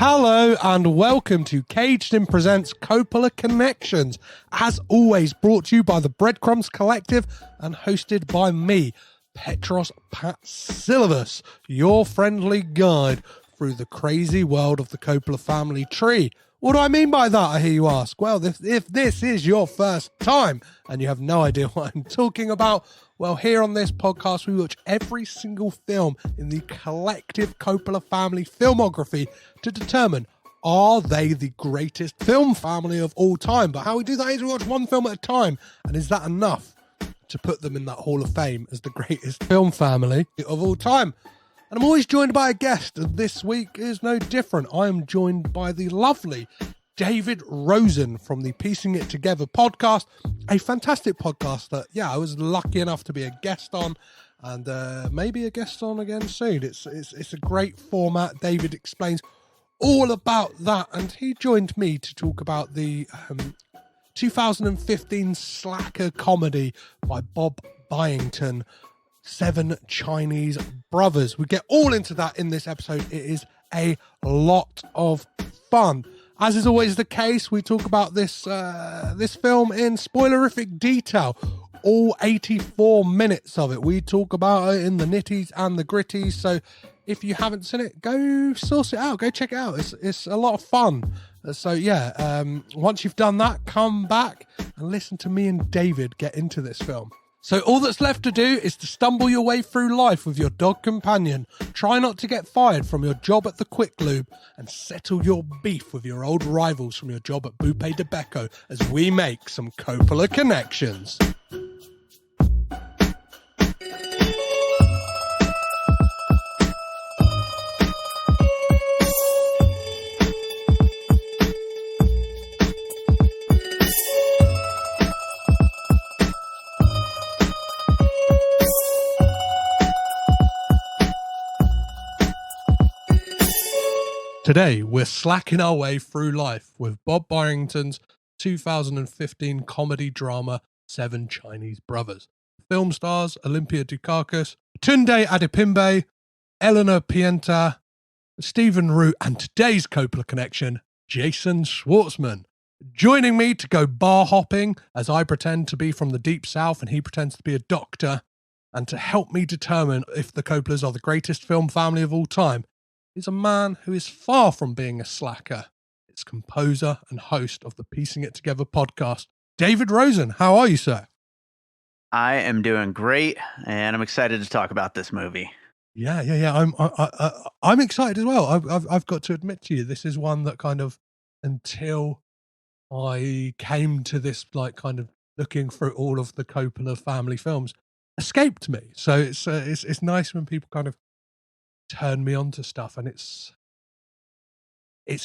Hello and welcome to Caged In Presents Coppola Connections, as always brought to you by the Breadcrumbs Collective and hosted by me, Petros Patsilivus, your friendly guide through the crazy world of the Coppola family tree. What do I mean by that, I hear you ask? Well, if this is your first time and you have no idea what I'm talking about, well, here on this podcast, we watch every single film in the collective Coppola family filmography to determine, are they the greatest film family of all time? But how we do that is we watch one film at a time. And is that enough to put them in that Hall of Fame as the greatest film family of all time? And I'm always joined by a guest, and this week is no different. I am joined by the lovely David Rosen from the Piecing It Together podcast, a fantastic podcast that, I was lucky enough to be a guest on, and maybe a guest on again soon. It's a great format. David explains all about that, and he joined me to talk about the 2015 slacker comedy by Bob Byington, Seven Chinese Brothers. We get all into that in this episode. It is a lot of fun. As is always the case, we talk about this film in spoilerific detail. All 84 minutes of it. We talk about it in the nitties and the gritties. So if you haven't seen it, go source it out. Go check it out. It's a lot of fun. So once you've done that, come back and listen to me and David get into this film. So all that's left to do is to stumble your way through life with your dog companion, try not to get fired from your job at the Quick Lube, and settle your beef with your old rivals from your job at Bupe de Becco as we make some Coppola connections. Today, we're slacking our way through life with Bob Byington's 2015 comedy drama, Seven Chinese Brothers. Film stars Olympia Dukakis, Tunde Adebimpe, Eleanor Pienta, Stephen Root, and today's Coppola connection, Jason Schwartzman. Joining me to go bar hopping as I pretend to be from the deep south and he pretends to be a doctor, and to help me determine if the Coppolas are the greatest film family of all time, is a man who is far from being a slacker. It's composer and host of the Piecing It Together podcast, David Rosen. How are you, sir? I am doing great, and I'm excited to talk about this movie. Yeah. I'm excited as well. I've got to admit to you, this is one that kind of, until I came to this, like, kind of looking through all of the Coppola family films, escaped me. So it's nice when people kind of turn me on to stuff, and it's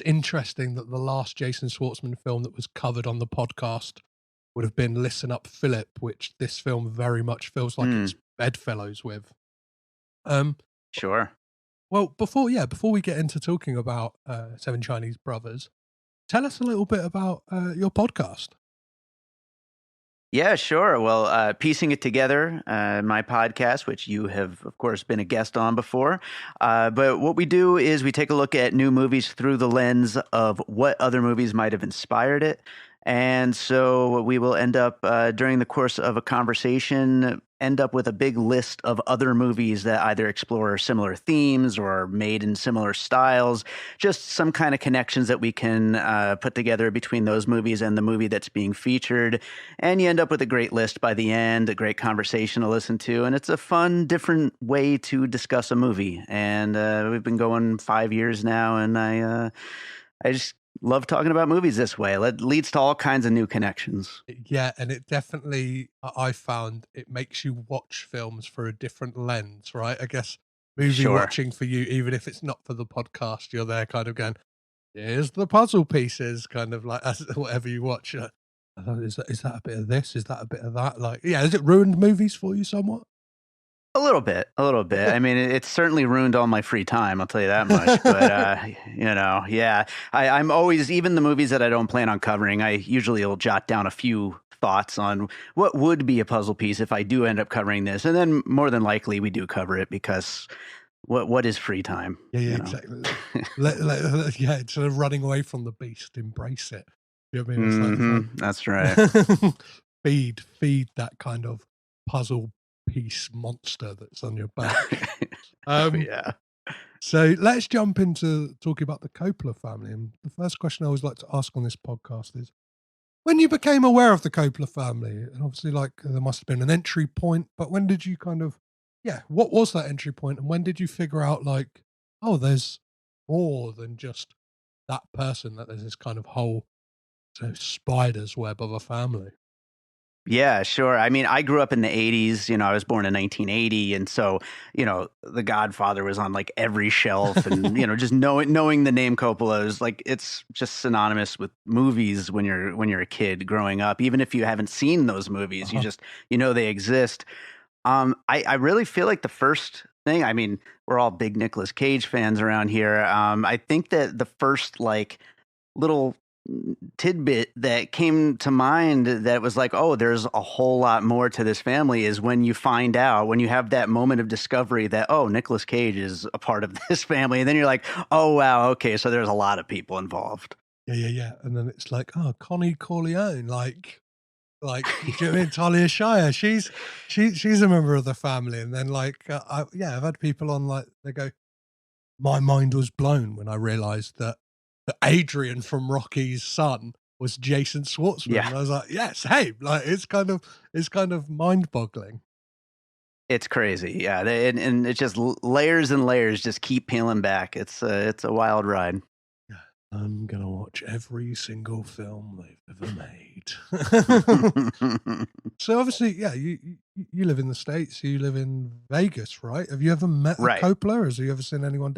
interesting that the last Jason Schwartzman film that was covered on the podcast would have been Listen Up, Philip, which this film very much feels like it's bedfellows with. Sure. Well, before we get into talking about Seven Chinese Brothers, tell us a little bit about your podcast. Yeah, sure. Well, Piecing It Together, my podcast, which you have, of course, been a guest on before. But what we do is we take a look at new movies through the lens of what other movies might have inspired it. And so we will end up, during the course of a conversation, end up with a big list of other movies that either explore similar themes or are made in similar styles, just some kind of connections that we can put together between those movies and the movie that's being featured. And you end up with a great list by the end, a great conversation to listen to. And it's a fun, different way to discuss a movie. And we've been going 5 years now, and I just love talking about movies this way. It leads to all kinds of new connections. Yeah, and it definitely, I found, it makes you watch films through a different lens, right? I guess movie watching for you, even if it's not for the podcast, you're there kind of going, here's the puzzle pieces, kind of like, as whatever you watch. Is that a bit of this? Is that a bit of that? Like, yeah, has it ruined movies for you somewhat? A little bit. I mean, it's certainly ruined all my free time, I'll tell you that much. But, I'm always, even the movies that I don't plan on covering, I usually will jot down a few thoughts on what would be a puzzle piece if I do end up covering this. And then more than likely we do cover it because what is free time? Yeah, exactly. Yeah, instead of running away from the beast, embrace it. You know what I mean? That's right. feed that kind of puzzle piece monster that's on your back. Yeah. So let's jump into talking about the Coppola family. And the first question I always like to ask on this podcast is, when you became aware of the Coppola family, and obviously like there must have been an entry point, but when did you what was that entry point? And when did you figure out like, oh, there's more than just that person, that there's this kind of whole spider's web of a family? Yeah, sure. I mean, I grew up in the 80s, I was born in 1980. And so, The Godfather was on like every shelf and, just knowing the name Coppola is like, it's just synonymous with movies when you're a kid growing up. Even if you haven't seen those movies, you just, they exist. I really feel like the first thing, I mean, we're all big Nicolas Cage fans around here. I think that the first like little tidbit that came to mind that was like, oh, there's a whole lot more to this family is when you find out, when you have that moment of discovery that, oh, Nicolas Cage is a part of this family. And then you're like, oh, wow, okay, so there's a lot of people involved. Yeah. And then it's like, oh, Connie Corleone, like do you know what I mean? Talia Shire, she's a member of the family. And then like, I've had people on like, they go, my mind was blown when I realized that Adrian from Rocky's son was Jason Schwartzman. Yeah. And I was like, yes, hey, like it's kind of mind boggling. It's crazy. Yeah. And it's just layers and layers just keep peeling back. It's a wild ride. Yeah. I'm going to watch every single film they've ever made. So obviously, yeah, you live in the States, you live in Vegas, right? Have you ever met a Coppola? Have you ever seen anyone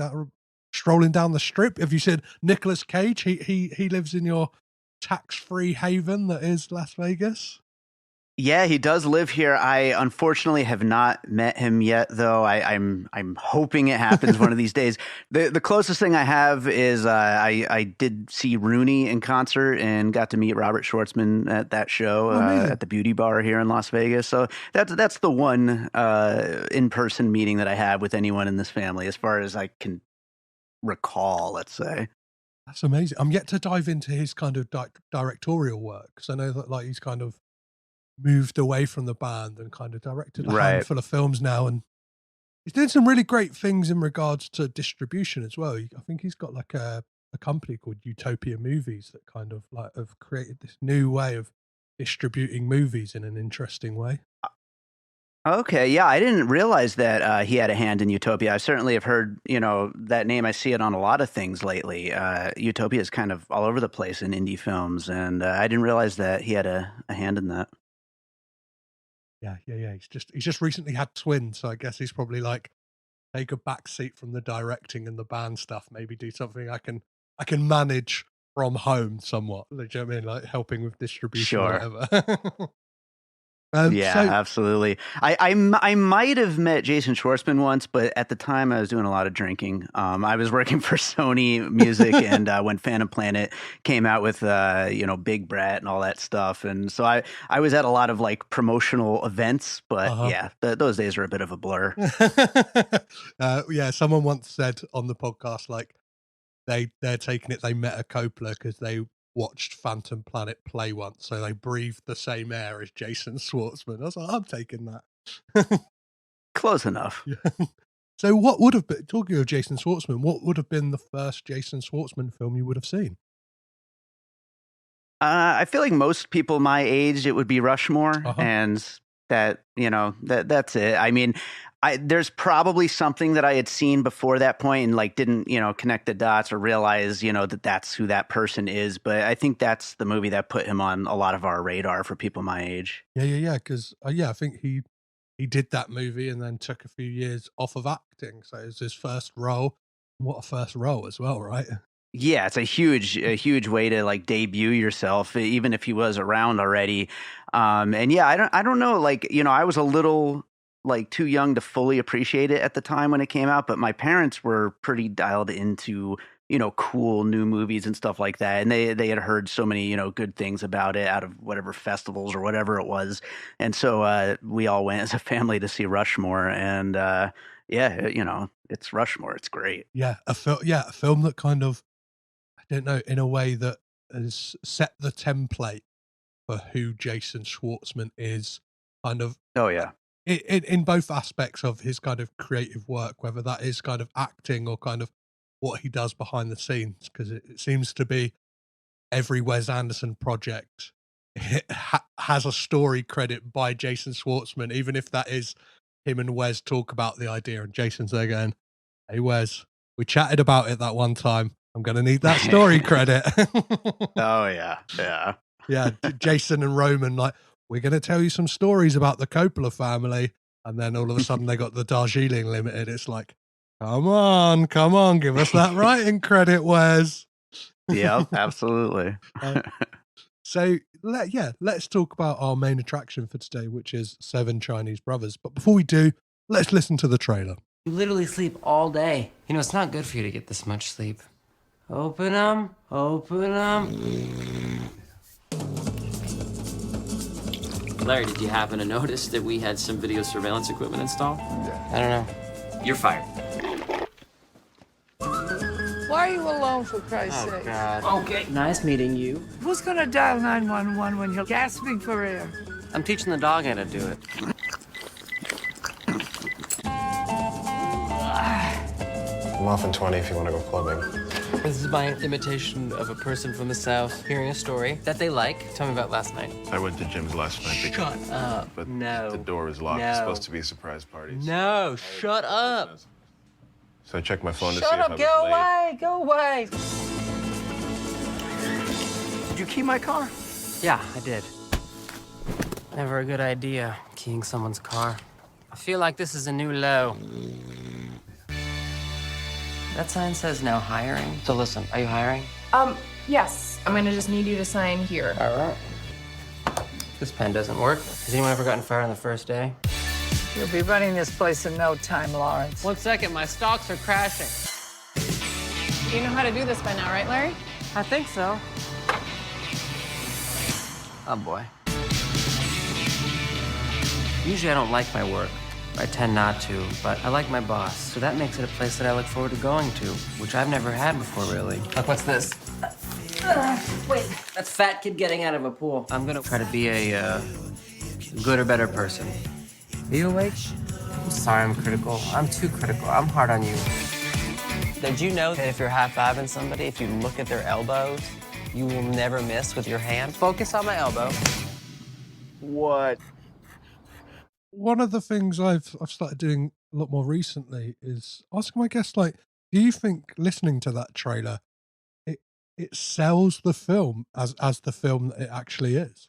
strolling down the strip? Have you said Nicolas Cage? He lives in your tax-free haven that is Las Vegas. Yeah, he does live here. I unfortunately have not met him yet, though. I'm hoping it happens one of these days. The closest thing I have is I did see Rooney in concert and got to meet Robert Schwartzman at that show at the Beauty Bar here in Las Vegas. So that's the one in-person meeting that I have with anyone in this family, as far as I can recall, let's say. That's amazing. I'm yet to dive into his kind of directorial work, because I know that like he's kind of moved away from the band and kind of directed a handful of films now, and he's doing some really great things in regards to distribution as well. I think he's got like a company called Utopia Movies that kind of like have created this new way of distributing movies in an interesting way. Okay, yeah, I didn't realize that he had a hand in Utopia. I certainly have heard, that name. I see it on a lot of things lately. Utopia is kind of all over the place in indie films, and I didn't realize that he had a hand in that. Yeah. He's just recently had twins, so I guess he's probably like, take a back seat from the directing and the band stuff. Maybe do something I can manage from home somewhat. Do you know what I mean? Like helping with distribution or whatever. Absolutely. I might have met Jason Schwartzman once, but at the time I was doing a lot of drinking. I was working for Sony Music, and when Phantom Planet came out with Big Brat and all that stuff, and so I was at a lot of like promotional events. But those days were a bit of a blur. Someone once said on the podcast like they're taking it they met a Coppola because they watched Phantom Planet play once, so they breathed the same air as Jason Schwartzman. I was like, I'm taking that. Close enough. Yeah. So what would have been, talking of Jason Schwartzman, what would have been the first Jason Schwartzman film you would have seen? I feel like most people my age, it would be Rushmore, and that, that's it. I mean, there's probably something that I had seen before that point and like didn't, connect the dots or realize, that that's who that person is. But I think that's the movie that put him on a lot of our radar for people my age. Yeah. Because I think he did that movie and then took a few years off of acting. So it was his first role. What a first role as well, right? Yeah, it's a huge way to like debut yourself, even if he was around already. And yeah, I don't know, like, I was a little like too young to fully appreciate it at the time when it came out, but my parents were pretty dialed into, cool new movies and stuff like that. And they had heard so many, good things about it out of whatever festivals or whatever it was. And so we all went as a family to see Rushmore, and it's Rushmore. It's great. Yeah, a film that kind of, I don't know, in a way that has set the template for who Jason Schwartzman is, kind of. Oh yeah. In both aspects of his kind of creative work, whether that is kind of acting or kind of what he does behind the scenes, because it seems to be every Wes Anderson project has a story credit by Jason Schwartzman, even if that is him and Wes talk about the idea and Jason's there going, "Hey Wes, we chatted about it that one time. I'm going to need that story credit." Oh yeah. Yeah. Yeah, Jason and Roman, like, we're going to tell you some stories about the Coppola family. And then all of a sudden they got the Darjeeling Limited. It's like, come on, give us that writing credit, Wes. Yeah, absolutely. So, let's talk about our main attraction for today, which is Seven Chinese Brothers. But before we do, let's listen to the trailer. You literally sleep all day. You know, it's not good for you to get this much sleep. Open them. Larry, did you happen to notice that we had some video surveillance equipment installed? I don't know. You're fired. Why are you alone, for Christ's sake? God. Okay. Nice meeting you. Who's gonna dial 911 when you're gasping for air? I'm teaching the dog how to do it. I'm off in 20 if you want to go clubbing. This is my imitation of a person from the South hearing a story that they like. Tell me about last night. I went to Jim's last night. Shut up. But No. the door was locked. No. It's supposed to be surprise parties. No, shut up. So I checked my phone to see Shut if up, I was go late. away, go away. Did you key my car? Yeah, I did. Never a good idea, keying someone's car. I feel like this is a new low. That sign says no hiring. So listen, are you hiring? Yes. I'm gonna just need you to sign here. All right. This pen doesn't work. Has anyone ever gotten fired on the first day? You'll be running this place in no time, Lawrence. 1 second, my stocks are crashing. You know how to do this by now, right, Larry? I think so. Oh boy. Usually I don't like my work. I tend not to, but I like my boss. So that makes it a place that I look forward to going to, which I've never had before, really. Like, what's this? Wait. That's fat kid getting out of a pool. I'm gonna try to be a good or better person. Are you awake? I'm sorry I'm critical. I'm too critical. I'm hard on you. Did you know that if you're high-fiving somebody, if you look at their elbows, you will never miss with your hand? Focus on my elbow. What? One of the things I've started doing a lot more recently is asking my guests, like, do you think listening to that trailer, it sells the film as the film that it actually is?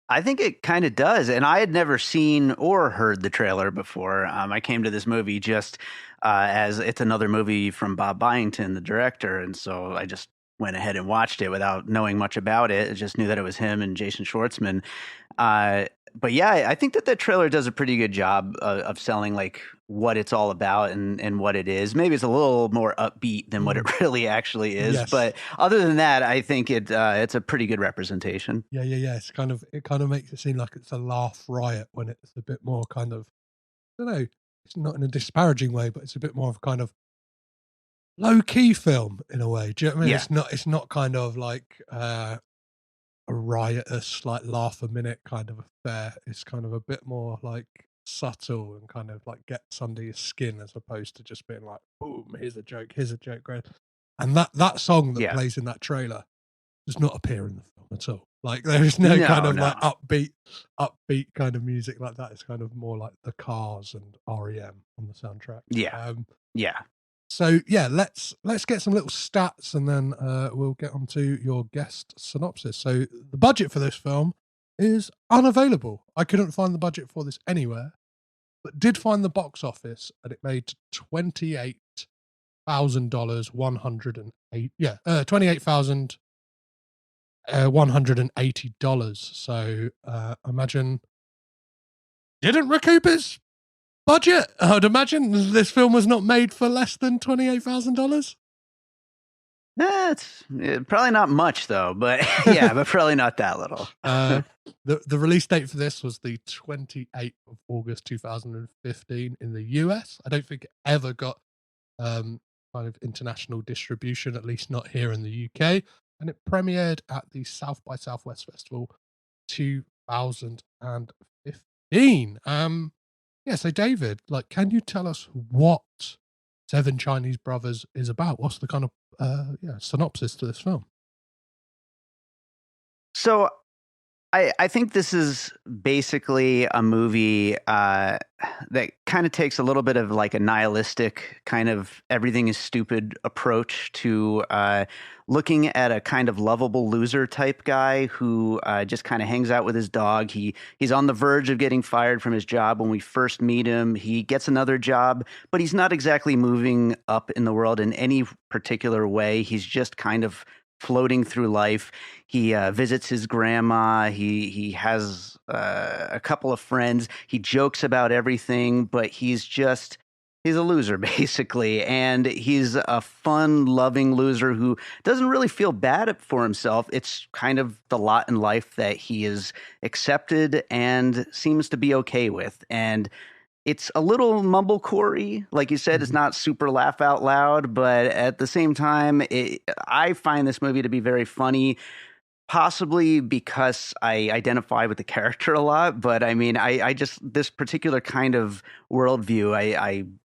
I think it kind of does. And I had never seen or heard the trailer before. I came to this movie just as it's another movie from Bob Byington, the director. And so I just went ahead and watched it without knowing much about it. I just knew that it was him and Jason Schwartzman. But yeah, I think that trailer does a pretty good job of selling like what it's all about and what it is. Maybe it's a little more upbeat than what it really actually is. Yes. But other than that, I think it's a pretty good it It's it kind of makes it seem like it's a laugh riot when it's a bit more kind of, I don't know, it's not in a disparaging way, but it's a bit more of a kind of low key film in a way. Do you know what I mean? Yeah. It's not kind of like a riotous, like laugh a minute kind of affair. It's kind of a bit more like subtle and kind of like gets under your skin as opposed to just being like, boom, here's a joke, right? And that song that plays in that trailer does not appear in the film at all. Like there is no kind of like upbeat kind of music like that. It's kind of more like the Cars and REM on the soundtrack. Yeah. So yeah, let's get some little stats and then we'll get on to your guest synopsis. So the budget for this film is unavailable. I couldn't find the budget for this anywhere, but did find the box office and it made $28,000, $28,180. So imagine didn't recoup his budget. I'd imagine this film was not made for less than $28,000. It's probably not much though, but yeah, but probably not that little. The release date for this was the 28th of August 2015 in the US. I don't think it ever got kind of international distribution, at least not here in the UK. And it premiered at the South by Southwest Festival 2015. Yeah, so David, like, can you tell us what Seven Chinese Brothers is about? What's the kind of synopsis to this film? So I think this is basically a movie that kind of takes a little bit of like a nihilistic kind of everything is stupid approach to looking at a kind of lovable loser type guy who just kind of hangs out with his dog. He's on the verge of getting fired from his job when we first meet him. He gets another job, but he's not exactly moving up in the world in any particular way. He's just kind of floating through life. He visits his grandma. He has a couple of friends. He jokes about everything, but he's a loser basically. And he's a fun, loving loser who doesn't really feel bad for himself. It's kind of the lot in life that he is accepted and seems to be okay with. And it's a little mumblecore-y. Like you said, it's not super laugh out loud, but at the same time, I find this movie to be very funny, possibly because I identify with the character a lot. But I mean, I just, this particular kind of worldview,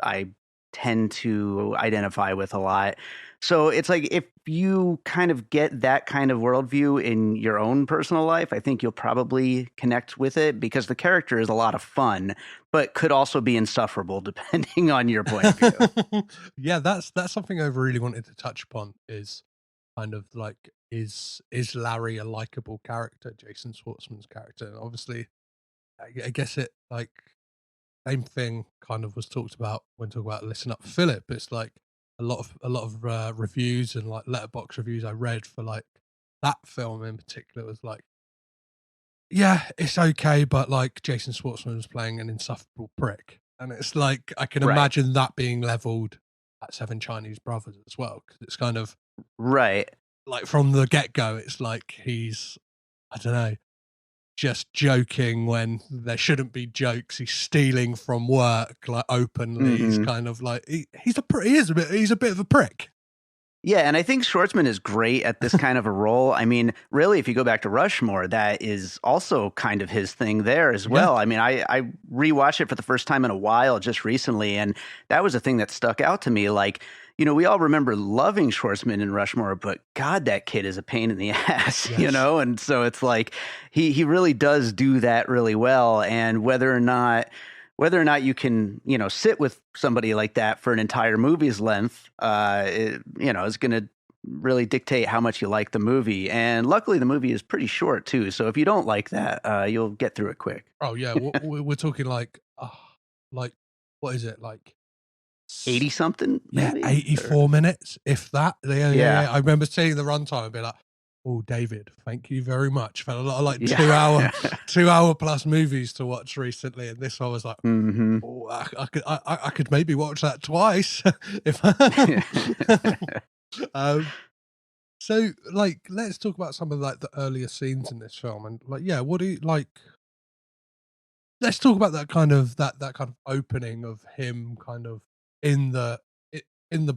I tend to identify with a lot. So it's like if you kind of get that kind of worldview in your own personal life, I think you'll probably connect with it because the character is a lot of fun, but could also be insufferable depending on your point of view. Yeah, that's something I really wanted to touch upon is kind of like is Larry a likable character, Jason Schwartzman's character? And obviously, I guess it like same thing kind of was talked about when talking about Listen Up Philip. It's like a lot of reviews and like letterbox reviews I read for like that film in particular was like, yeah, it's okay, but like Jason Schwartzman was playing an insufferable prick, and it's like I can imagine that being leveled at Seven Chinese Brothers as well, because it's kind of right, like from the get go, it's like he's, I don't know, just joking when there shouldn't be jokes. He's stealing from work like openly. He's kind of like he's a bit of a prick. Yeah, and I think Schwartzman is great at this kind of a role. I mean, really, if you go back to Rushmore, that is also kind of his thing there as well. Yeah. I mean, I rewatched it for the first time in a while just recently, and that was a thing that stuck out to me. Like, you know, we all remember loving Schwartzman in Rushmore, but God, that kid is a pain in the ass, yes. You know? And so it's like he really does do that really well. And whether or not you can, you know, sit with somebody like that for an entire movie's length, you know, is going to really dictate how much you like the movie. And luckily, the movie is pretty short too. So if you don't like that, you'll get through it quick. Oh yeah, we're talking like what is it like? 80 something? Yeah, 84 minutes, if that. Yeah. I remember seeing the runtime and being like, oh, David, thank you very much. I've had a lot of like 2 hour plus movies to watch recently, and this one was like, oh, I could maybe watch that twice. If so, like, let's talk about some of like the earlier scenes in this film, and like, yeah, what do you like? Let's talk about that kind of opening of him kind of in the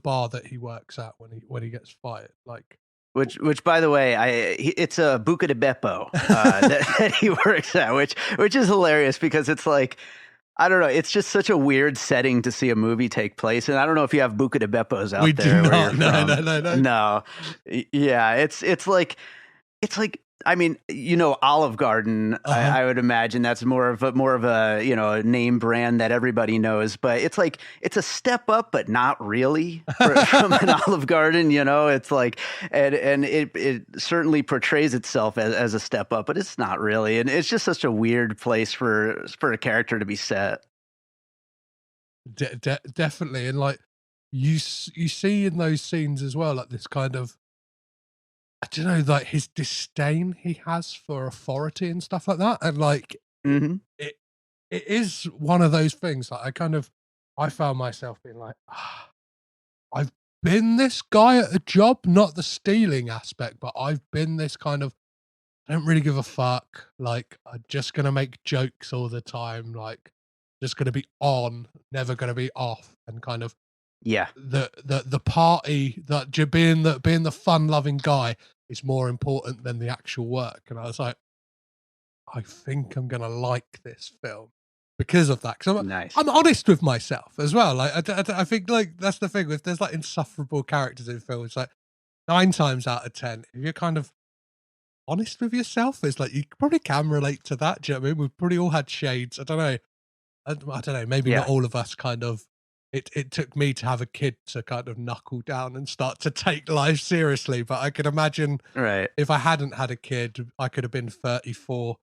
bar that he works at when he gets fired, like. Which, by the way, it's a Buca de Beppo that he works at, which is hilarious because it's like, I don't know, it's just such a weird setting to see a movie take place, and I don't know if you have Buca de Beppos out there. We do not. No. Yeah, it's like. I mean, you know, Olive Garden. I would imagine that's more of a you know, a name brand that everybody knows. But it's like it's a step up, but not really from an Olive Garden. You know, it's like and it certainly portrays itself as a step up, but it's not really. And it's just such a weird place for a character to be set. Definitely, and like you see in those scenes as well, like this kind of. I don't know, like his disdain he has for authority and stuff like that, and like it is one of those things. Like I found myself being like, I've been this guy at a job, not the stealing aspect, but I've been this kind of, I don't really give a fuck. Like, I'm just going to make jokes all the time. Like, just going to be on, never going to be off. And kind of the party, that being the fun loving guy is more important than the actual work. And I was like, I think I'm going to like this film because of that. Because I'm honest with myself as well. Like, I think, like, that's the thing with, there's like insufferable characters in films. Like 9 times out of 10, if you're kind of honest with yourself, it's like, you probably can relate to that. Do you know what I mean? We've probably all had shades. I don't know. Maybe not all of us kind of, it took me to have a kid to kind of knuckle down and start to take life seriously. But I could imagine if I hadn't had a kid, I could have been 34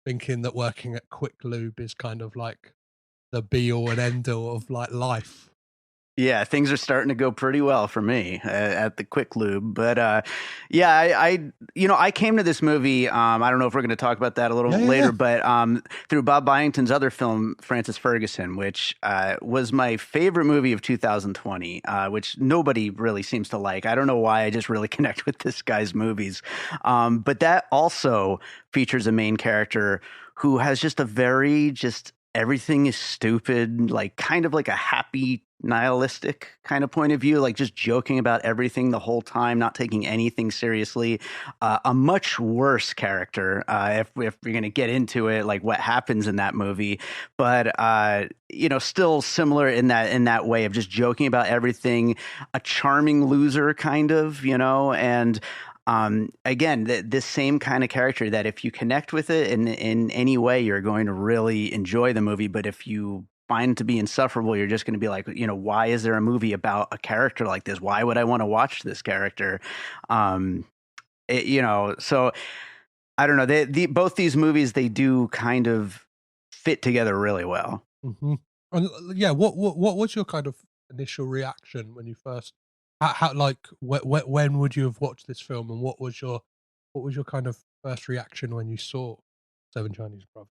thinking that working at Quick Lube is kind of like the be all and end all of like life. Yeah, things are starting to go pretty well for me at the Quick Lube. But I came to this movie. I don't know if we're going to talk about that a little later, but through Bob Byington's other film, Francis Ferguson, which was my favorite movie of 2020, which nobody really seems to like. I don't know why. I just really connect with this guy's movies. But that also features a main character who has just a very everything is stupid, like kind of like a happy nihilistic kind of point of view, like just joking about everything the whole time, not taking anything seriously. A much worse character, if you're going to get into it, like what happens in that movie, but still similar in that way of just joking about everything. A charming loser, kind of, and again, this same kind of character that if you connect with it in any way, you're going to really enjoy the movie. But if you find it to be insufferable, you're just going to be like, why is there a movie about a character like this? Why would I want to watch this character? So I don't know. Both these movies, they do kind of fit together really well. Mm-hmm. And yeah, what was your kind of initial reaction when you first? How like when would you have watched this film, and what was your kind of first reaction when you saw Seven Chinese Brothers?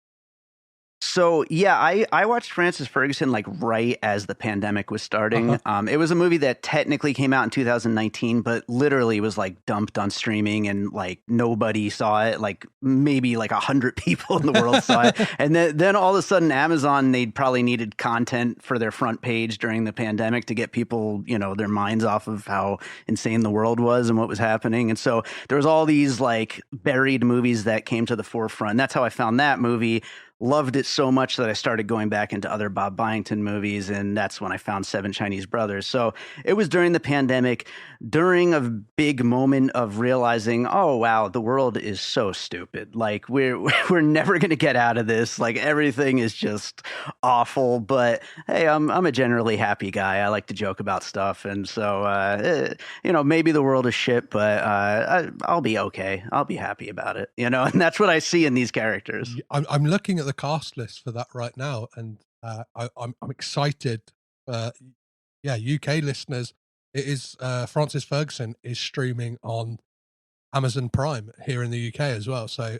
So yeah, I watched Francis Ferguson like right as the pandemic was starting. It was a movie that technically came out in 2019, but literally was like dumped on streaming, and like nobody saw it. Like maybe like 100 people in the world saw it, and then all of a sudden Amazon, they'd probably needed content for their front page during the pandemic to get people, their minds off of how insane the world was and what was happening. And so there was all these like buried movies that came to the forefront. That's how I found that movie. Loved it so much that I started going back into other Bob Byington movies, and that's when I found Seven Chinese Brothers. So it was during the pandemic, during a big moment of realizing, oh wow, the world is so stupid. Like we're never going to get out of this. Like everything is just awful. But hey, I'm a generally happy guy. I like to joke about stuff, and so maybe the world is shit, but I'll be okay. I'll be happy about it. And that's what I see in these characters. I'm looking at the cast list for that right now, and I'm excited. UK listeners, it is Francis Ferguson is streaming on Amazon Prime here in the UK as well. So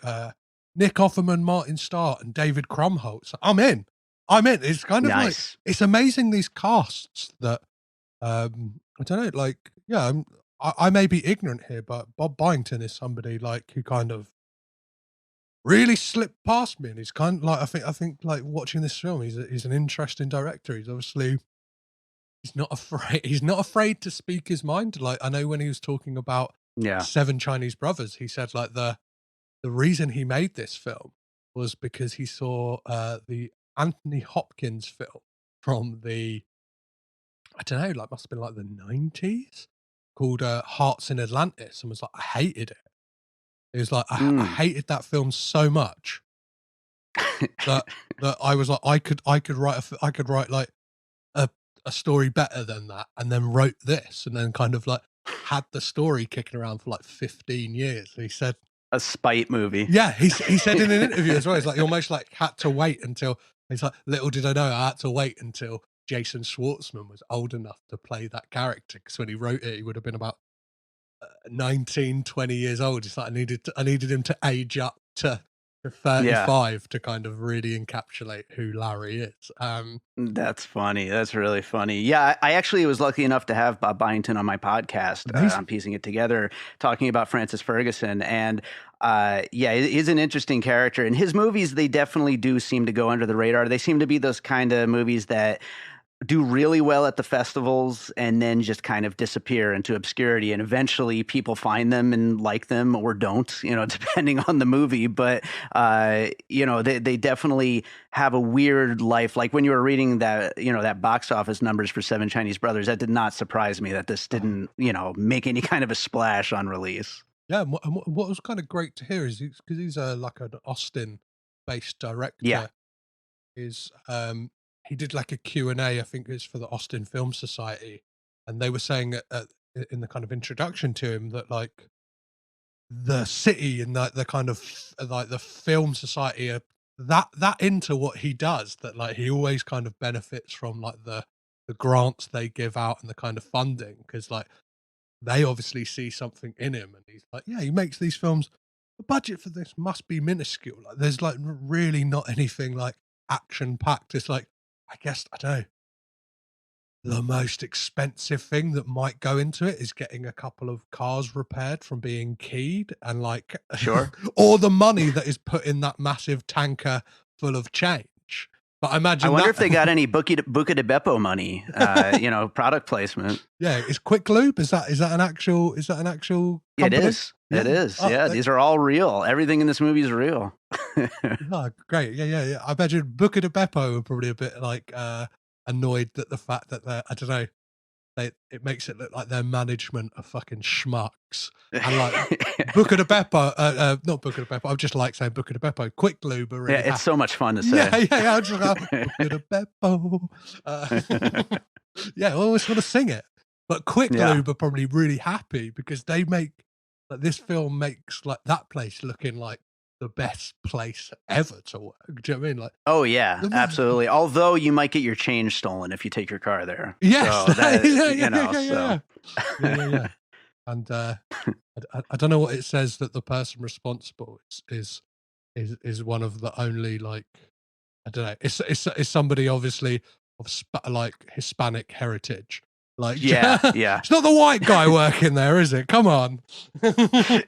Nick Offerman, Martin Starr, and David Krumholtz. So I'm in. It's kind of nice. Like, it's amazing, these casts that I don't know. Like, yeah, I may be ignorant here, but Bob Byington is somebody like who kind of really slipped past me, and he's kind of like, I think like watching this film, he's an interesting director. He's obviously he's not afraid to speak his mind. Like, I know when he was talking about Seven Chinese Brothers, he said like the reason he made this film was because he saw the Anthony Hopkins film from the, I don't know, like must have been like the 90s, called Hearts in Atlantis, and was like, I hated it. It was like, I hated that film so much that I was like, I could write like a story better than that, and then wrote this, and then kind of like had the story kicking around for like 15 years. He said a spite movie. Yeah, he said in an interview as well, he's like, he almost like had to wait until, he's like, little did I know, I had to wait until Jason Schwartzman was old enough to play that character, because when he wrote it, he would have been about 19, 20 years old. It's like I needed him to age up to 35 to kind of really encapsulate who Larry is. That's funny. That's really funny. Yeah, I actually was lucky enough to have Bob Byington on my podcast. I'm piecing it together, talking about Francis Ferguson. And he's an interesting character. And his movies, they definitely do seem to go under the radar. They seem to be those kind of movies that do really well at the festivals and then just kind of disappear into obscurity. And eventually people find them and like them or don't, depending on the movie. But, they definitely have a weird life. Like when you were reading that, that box office numbers for Seven Chinese Brothers, that did not surprise me that this didn't, make any kind of a splash on release. Yeah. And what was kind of great to hear is because he's like an Austin-based director. Yeah. He did like a Q&A, I think it's for the Austin Film Society. And they were saying in the kind of introduction to him that like the city and the kind of like the film society are that into what he does, that like he always kind of benefits from like the grants they give out and the kind of funding, because like they obviously see something in him. And he's like, yeah, he makes these films. The budget for this must be minuscule. Like there's like really not anything like action packed. It's like, I guess, I don't know, the most expensive thing that might go into it is getting a couple of cars repaired from being keyed, and like, sure, or the money that is put in that massive tanker full of change. But I imagine, I wonder if they got any Buca de Beppo money, product placement. Yeah, is Quick Lube, is that an actual company? It is. Yeah. It is. Oh, yeah, these are all real. Everything in this movie is real. Oh, great. Yeah. I imagine Buca de Beppo are probably a bit like annoyed that the fact that they're, I don't know, it makes it look like their management are fucking schmucks. And like Buca de Beppo, not Buca de Beppo, I just like saying Buca de Beppo, Quick Lube are really it's so much fun to say. Yeah, I'm just like, Buca de Beppo. I always want to sing it. But Quick Lube are probably really happy because they make, like, this film makes like that place looking like the best place ever to work. Do you know what I mean? Like, oh yeah, absolutely. Although you might get your change stolen if you take your car there. Yes, so that, yeah. And I don't know what it says that the person responsible is one of the only, like, I don't know. It's somebody obviously of like Hispanic heritage. Like, yeah. It's not the white guy working there, is it? Come on.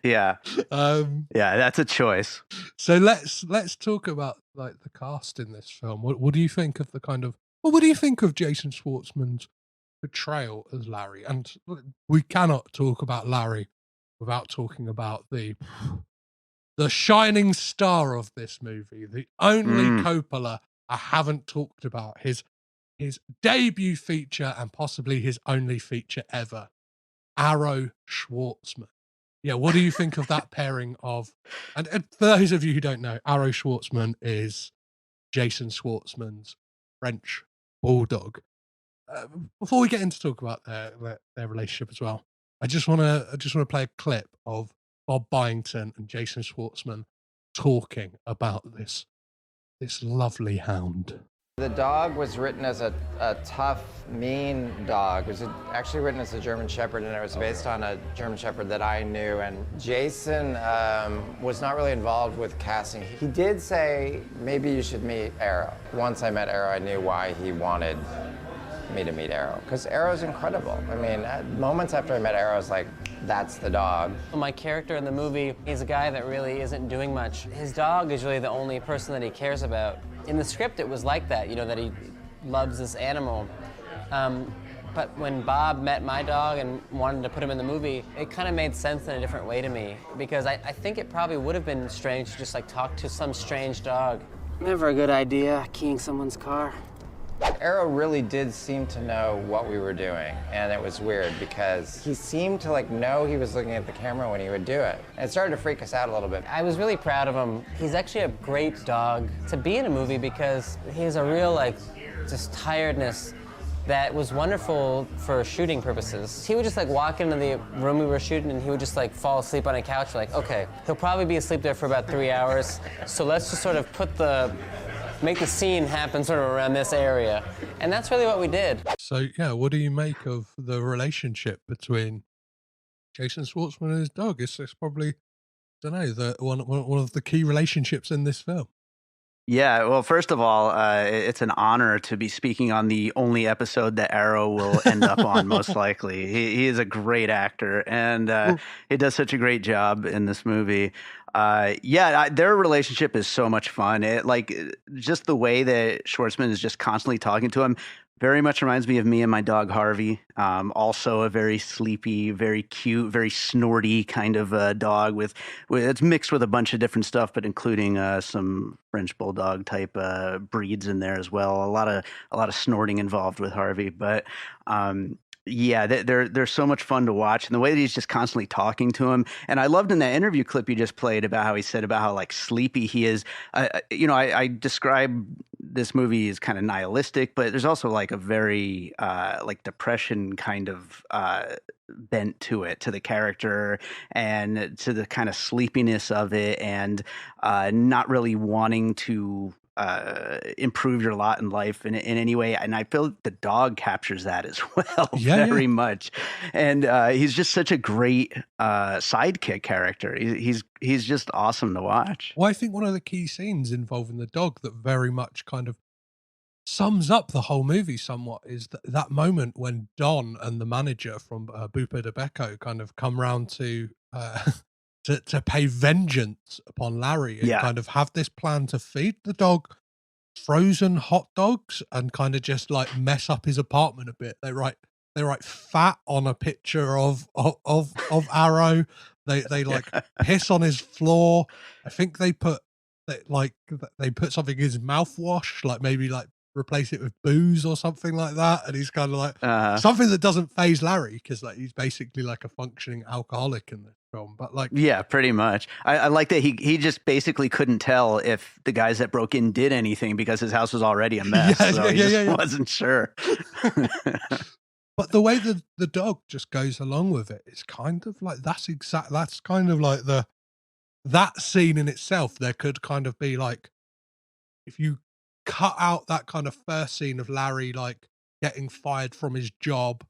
Yeah, that's a choice. So let's talk about like the cast in this film. What do you think of what do you think of Jason Schwartzman's portrayal as Larry? And we cannot talk about Larry without talking about the shining star of this movie, the only Coppola I haven't talked about, his debut feature and possibly his only feature ever, Arrow Schwartzman. Yeah, what do you think of that pairing of... And for those of you who don't know, Arrow Schwartzman is Jason Schwartzman's French Bulldog. Before we get into talk about their relationship as well, I just want to play a clip of Bob Byington and Jason Schwartzman talking about this lovely hound. The dog was written as a tough, mean dog. It was actually written as a German Shepherd, and it was based on a German Shepherd that I knew. And Jason was not really involved with casting. He did say, maybe you should meet Arrow. Once I met Arrow, I knew why he wanted me to meet Arrow, because Arrow's incredible. I mean, moments after I met Arrow, I was like, that's the dog. My character in the movie, he's a guy that really isn't doing much. His dog is really the only person that he cares about. In the script, it was like that, that he loves this animal. But when Bob met my dog and wanted to put him in the movie, it kind of made sense in a different way to me, because I think it probably would have been strange to just like talk to some strange dog. Never a good idea, keying someone's car. Arrow really did seem to know what we were doing, and it was weird because he seemed to like know he was looking at the camera when he would do it. And it started to freak us out a little bit. I was really proud of him. He's actually a great dog to be in a movie because he has a real like just tiredness that was wonderful for shooting purposes. He would just like walk into the room we were shooting and he would just like fall asleep on a couch. Like, okay, he'll probably be asleep there for about 3 hours, so let's just sort of make the scene happen sort of around this area. And that's really what we did. So, yeah, what do you make of the relationship between Jason Schwartzman and his dog? It's probably don't know, one of the key relationships in this film. Yeah, well, first of all, it's an honor to be speaking on the only episode that Arrow will end up on, most likely. He is a great actor, and he does such a great job in this movie. Their relationship is so much fun. Just the way that Schwartzman is just constantly talking to him very much reminds me of me and my dog Harvey. Also a very sleepy, very cute, very snorty kind of dog with it's mixed with a bunch of different stuff, but including some French Bulldog type breeds in there as well. A lot of snorting involved with Harvey, but they're so much fun to watch, and the way that he's just constantly talking to him. And I loved in that interview clip you just played about how he said about how like sleepy he is. I describe this movie as kind of nihilistic, but there's also like a very like depression kind of bent to it, to the character and to the kind of sleepiness of it, and not really wanting to improve your lot in life in any way. And I feel the dog captures that as well, very much. And he's just such a great sidekick character. He's just awesome to watch. Well, I think one of the key scenes involving the dog that very much kind of sums up the whole movie somewhat is that moment when Don and the manager from Bupa de Becco kind of come round to pay vengeance upon Larry and kind of have this plan to feed the dog frozen hot dogs and kind of just like mess up his apartment a bit. They write fat on a picture of Arrow. They like piss on his floor. I think they put something in his mouthwash, like maybe like replace it with booze or something like that. And he's kind of like something that doesn't faze Larry, because like he's basically like a functioning alcoholic in this film. But like, yeah, pretty much. I like that he just basically couldn't tell if the guys that broke in did anything because his house was already a mess. He wasn't sure. But the way the dog just goes along with it, it's kind of like that's kind of like that scene in itself. There could kind of be like, if you cut out that kind of first scene of Larry like getting fired from his job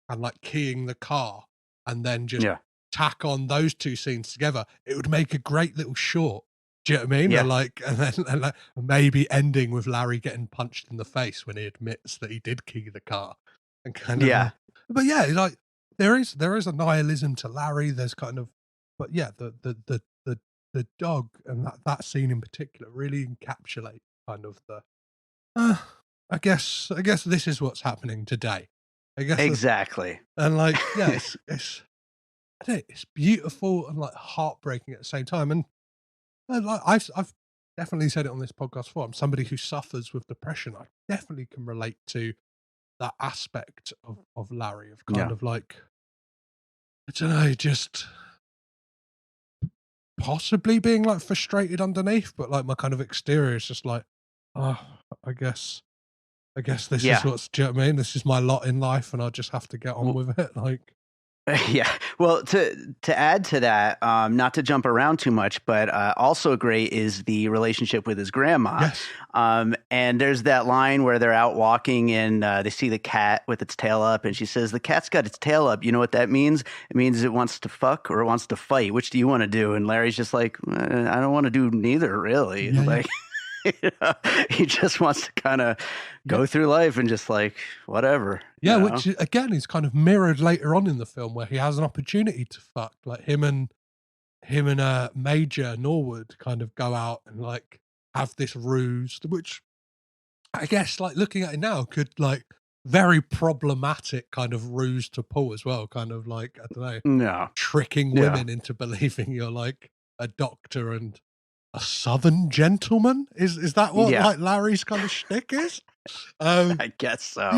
and like keying the car, and then just tack on those two scenes together, it would make a great little short. Do you know what I mean? Yeah. And then maybe ending with Larry getting punched in the face when he admits that he did key the car. And kind of, but yeah, like there is a nihilism to Larry. There's kind of, but yeah, the dog and that scene in particular really encapsulate kind of the. I guess this is what's happening today. I guess exactly. And like, yeah, it's beautiful and like heartbreaking at the same time. And like I've definitely said it on this podcast before. I'm somebody who suffers with depression. I definitely can relate to that aspect of Larry, of kind of like, I don't know, just possibly being like frustrated underneath, but like my kind of exterior is just like, I guess this is what's, do you know what I mean? This is my lot in life and I just have to get on with it. Like, yeah. Well, to add to that, not to jump around too much, but also great is the relationship with his grandma. Yes. And there's that line where they're out walking and they see the cat with its tail up, and she says, "The cat's got its tail up. You know what that means? It means it wants to fuck or it wants to fight. Which do you want to do?" And Larry's just like, "I don't want to do neither, really." Yeah. Like. He just wants to kind of go through life and just like whatever. Yeah, which again is kind of mirrored later on in the film where he has an opportunity to fuck. Like him and Major Norwood kind of go out and like have this ruse, which I guess like looking at it now could like very problematic kind of ruse to pull as well. Kind of like, I don't know, tricking women into believing you're like a doctor and a Southern gentleman. Is that what like Larry's kind of shtick is? I guess so.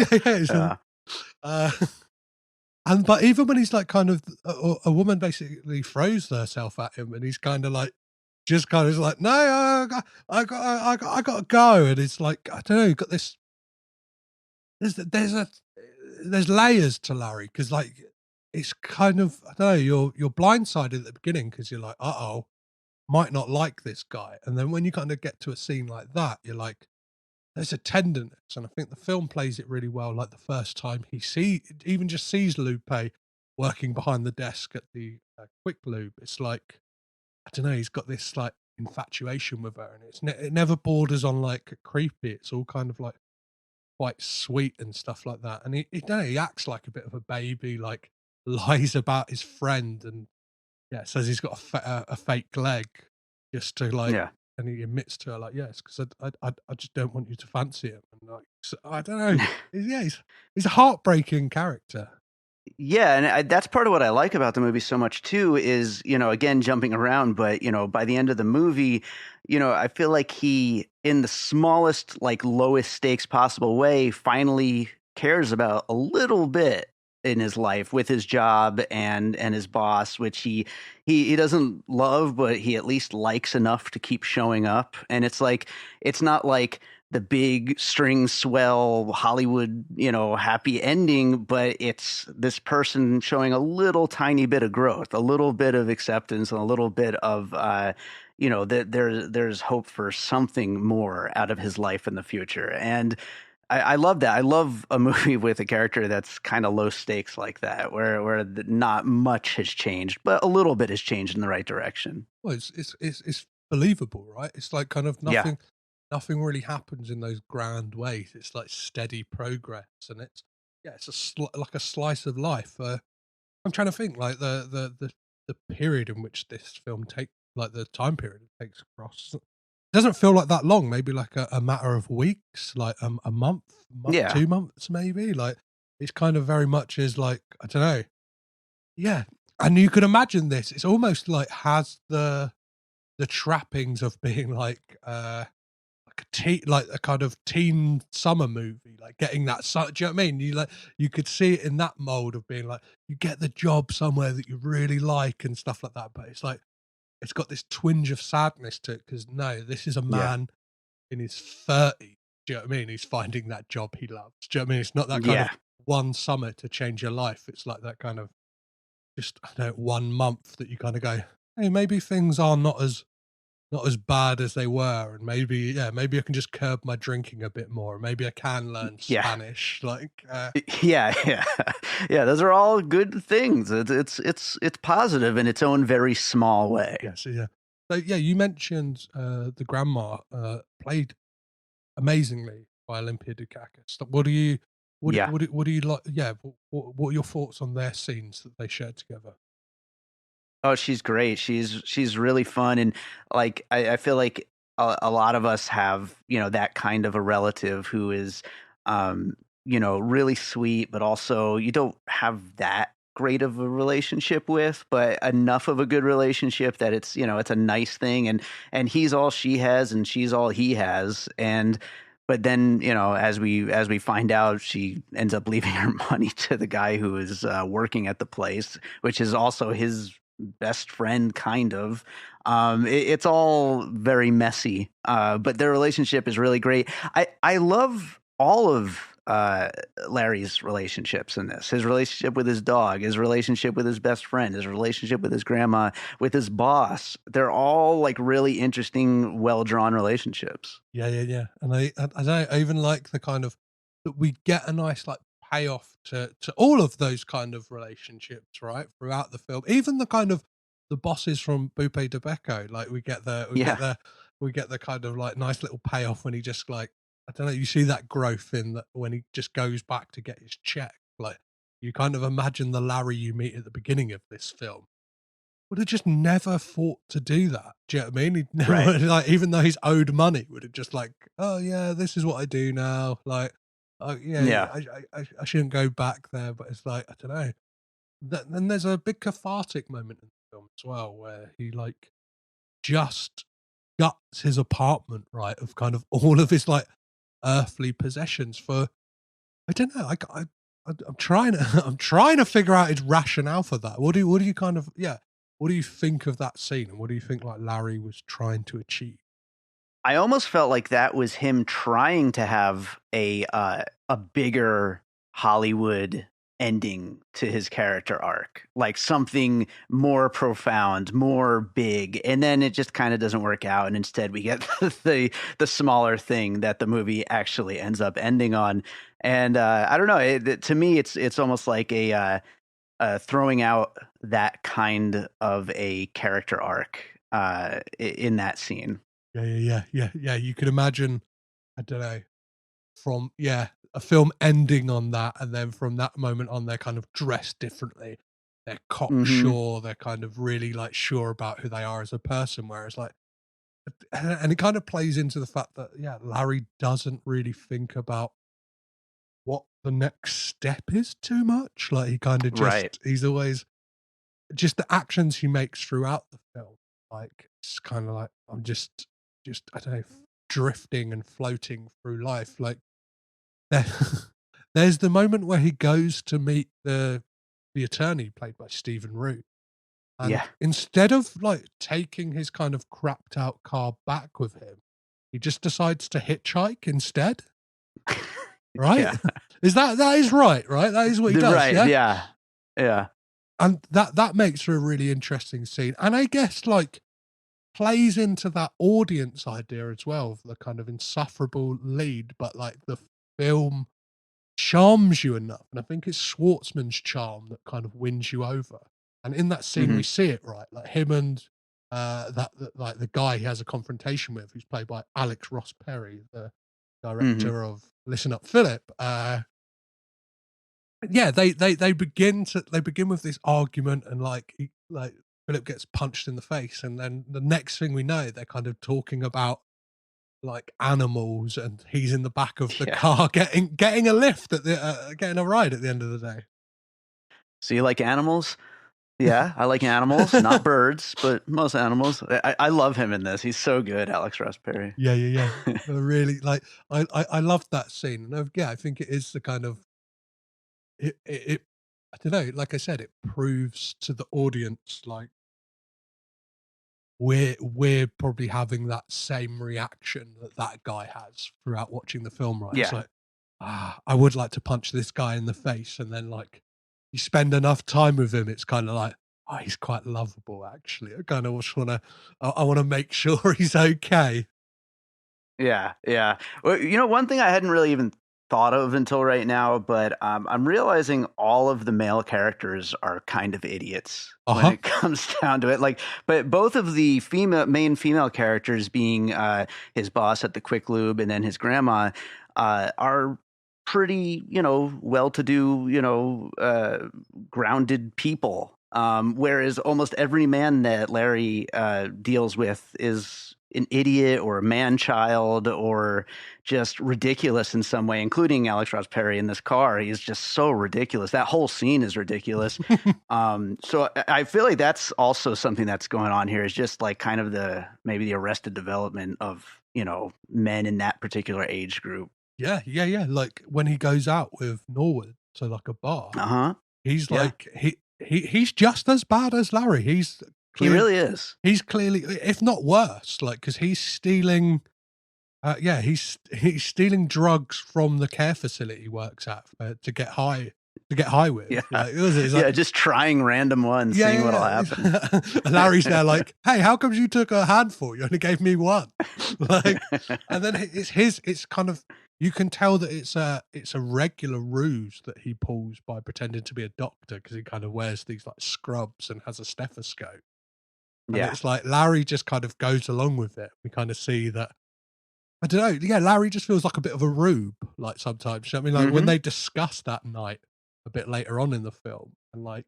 And but even when he's like kind of a woman basically throws herself at him, and he's kind of like just kind of like, no, I got to go, and it's like, I don't know, you've got this. There's layers to Larry, because like it's kind of, I don't know, you're blindsided at the beginning because you're like, might not like this guy, and then when you kind of get to a scene like that, you're like, there's a tenderness, and I think the film plays it really well. Like the first time he even just sees Lupe working behind the desk at the Quick Lube, it's like I don't know, he's got this like infatuation with her, and it never borders on like creepy. It's all kind of like quite sweet and stuff like that. And he acts like a bit of a baby, like lies about his friend, and says he's got a fake leg just to like, and he admits to her like, yes, because I just don't want you to fancy him. And like, so, I don't know, he's a heartbreaking character. Yeah, and that's part of what I like about the movie so much too is, again, jumping around, but, by the end of the movie, I feel like he, in the smallest, like lowest stakes possible way, finally cares about a little bit in his life with his job and his boss, which he doesn't love, but he at least likes enough to keep showing up. And it's like, it's not like the big string swell Hollywood, happy ending, but it's this person showing a little tiny bit of growth, a little bit of acceptance, and a little bit of, that there's hope for something more out of his life in the future. And I love that. I love a movie with a character that's kind of low stakes like that, where not much has changed, but a little bit has changed in the right direction. Well, it's believable, right? It's like kind of nothing. Yeah. Nothing really happens in those grand ways. It's like steady progress, and it's like a slice of life. I'm trying to think like the period in which this film like the time period it takes across. It doesn't feel like that long. Maybe like a matter of weeks, like a month, 2 months, maybe. Like it's kind of very much is like I don't know. Yeah, and you could imagine this. It's almost like has the trappings of being like like a kind of teen summer movie, like getting that. Do you know what I mean? You could see it in that mold of being like you get the job somewhere that you really like and stuff like that. But it's like it's got this twinge of sadness to it because no, this is a man in his 30s. Do you know what I mean? He's finding that job he loves. Do you know what I mean? It's not that kind of one summer to change your life. It's like that kind of just 1 month that you kind of go, hey, maybe things are not as bad as they were, and maybe I can just curb my drinking a bit more. Maybe I can learn Spanish. Like, those are all good things. It's positive in its own very small way. Yes, So you mentioned the grandma played amazingly by Olympia Dukakis. What do you like? Yeah, what are your thoughts on their scenes that they shared together? Oh, she's great. She's really fun. And like, I feel like a lot of us have, that kind of a relative who is, really sweet, but also you don't have that great of a relationship with, but enough of a good relationship that it's, it's a nice thing. And he's all she has and she's all he has. But then, as we find out, she ends up leaving her money to the guy who is working at the place, which is also his best friend, kind of. It's all very messy, but their relationship is really great. I love all of Larry's relationships in this. His relationship with his dog, his relationship with his best friend, his relationship with his grandma, with his boss. They're all like really interesting, well-drawn relationships. Yeah. And I even like the kind of that we get a nice like payoff to all of those kind of relationships, right, throughout the film. Even the kind of the bosses from Bupe de Becco, like we get the kind of like nice little payoff when he just like, I don't know, you see that growth in that when he just goes back to get his check. Like you kind of imagine the Larry you meet at the beginning of this film would have just never thought to do that. Do you know what I mean? He'd never, like, even though he's owed money, would have just like, oh yeah, this is what I do now. Like, I shouldn't go back there, but it's like, I don't know. Then there's a big cathartic moment in the film as well, where he like just guts his apartment, right, of kind of all of his like earthly possessions for, I don't know, I'm trying to figure out his rationale for that. What do you kind of what do you think of that scene, and what do you think like Larry was trying to achieve? I almost felt like that was him trying to have a bigger Hollywood ending to his character arc, like something more profound, more big, and then it just kind of doesn't work out, and instead we get the smaller thing that the movie actually ends up ending on. And I don't know, to me it's almost like a throwing out that kind of a character arc in that scene. Yeah. You could imagine, I don't know, from a film ending on that, and then from that moment on, they're kind of dressed differently. They're cocksure. They're kind of really like sure about who they are as a person. Whereas like, and it kind of plays into the fact that Larry doesn't really think about what the next step is too much. Like he kind of just he's always just the actions he makes throughout the film. Like it's kind of like I'm just I don't know, drifting and floating through life. Like there's the moment where he goes to meet the attorney played by Stephen Root. And instead of like taking his kind of crapped out car back with him, he just decides to hitchhike instead. Right? Yeah. Is that is right? That is what he does. Right. Yeah. And that makes for a really interesting scene. And I guess like plays into that audience idea as well of the kind of insufferable lead, but like the film charms you enough. And I think it's Schwartzman's charm that kind of wins you over. And in that scene we see it, right? Like him and that like the guy he has a confrontation with, who's played by Alex Ross Perry, the director of Listen Up Philip. They begin with this argument, and like Philip gets punched in the face, and then the next thing we know, they're kind of talking about like animals, and he's in the back of the car getting a lift at the getting a ride at the end of the day. So you like animals? Yeah, I like animals, not birds, but most animals. I love him in this. He's so good, Alex Ross Perry. Yeah. Really, like I loved that scene, and I think it is the kind of it I don't know. Like I said, it proves to the audience like we're probably having that same reaction that guy has throughout watching the film. Right? It's like, I would like to punch this guy in the face, and then like. You spend enough time with him, it's kind of like, oh, he's quite lovable, actually. I kind of just want to make sure he's okay. Yeah. Well, you know, one thing I hadn't really even thought of until right now, but I'm realizing all of the male characters are kind of idiots when it comes down to it. Like, but both of the main female characters, being his boss at the Quick Lube and then his grandma, are pretty, well-to-do, grounded people. Whereas almost every man that Larry deals with is an idiot or a man-child or just ridiculous in some way, including Alex Ross Perry in this car. He's just so ridiculous. That whole scene is ridiculous. So I feel like that's also something that's going on here, is just like kind of maybe the arrested development of, men in that particular age group. Yeah. Like when he goes out with Norwood to like a bar, he's like he's just as bad as Larry. He really is. He's clearly, if not worse, like because he's stealing. He's stealing drugs from the care facility he works at to get high with. Yeah, like, just trying random ones, seeing what'll happen. Larry's there like, hey, how come you took a handful? You only gave me one. Like, and then it's kind of, you can tell that it's a regular ruse that he pulls by pretending to be a doctor, because he kind of wears these like scrubs and has a stethoscope. And it's like Larry just kind of goes along with it. We kind of see that. I don't know. Yeah, Larry just feels like a bit of a rube, like sometimes. You know what I mean? Like when they discuss that night a bit later on in the film, and like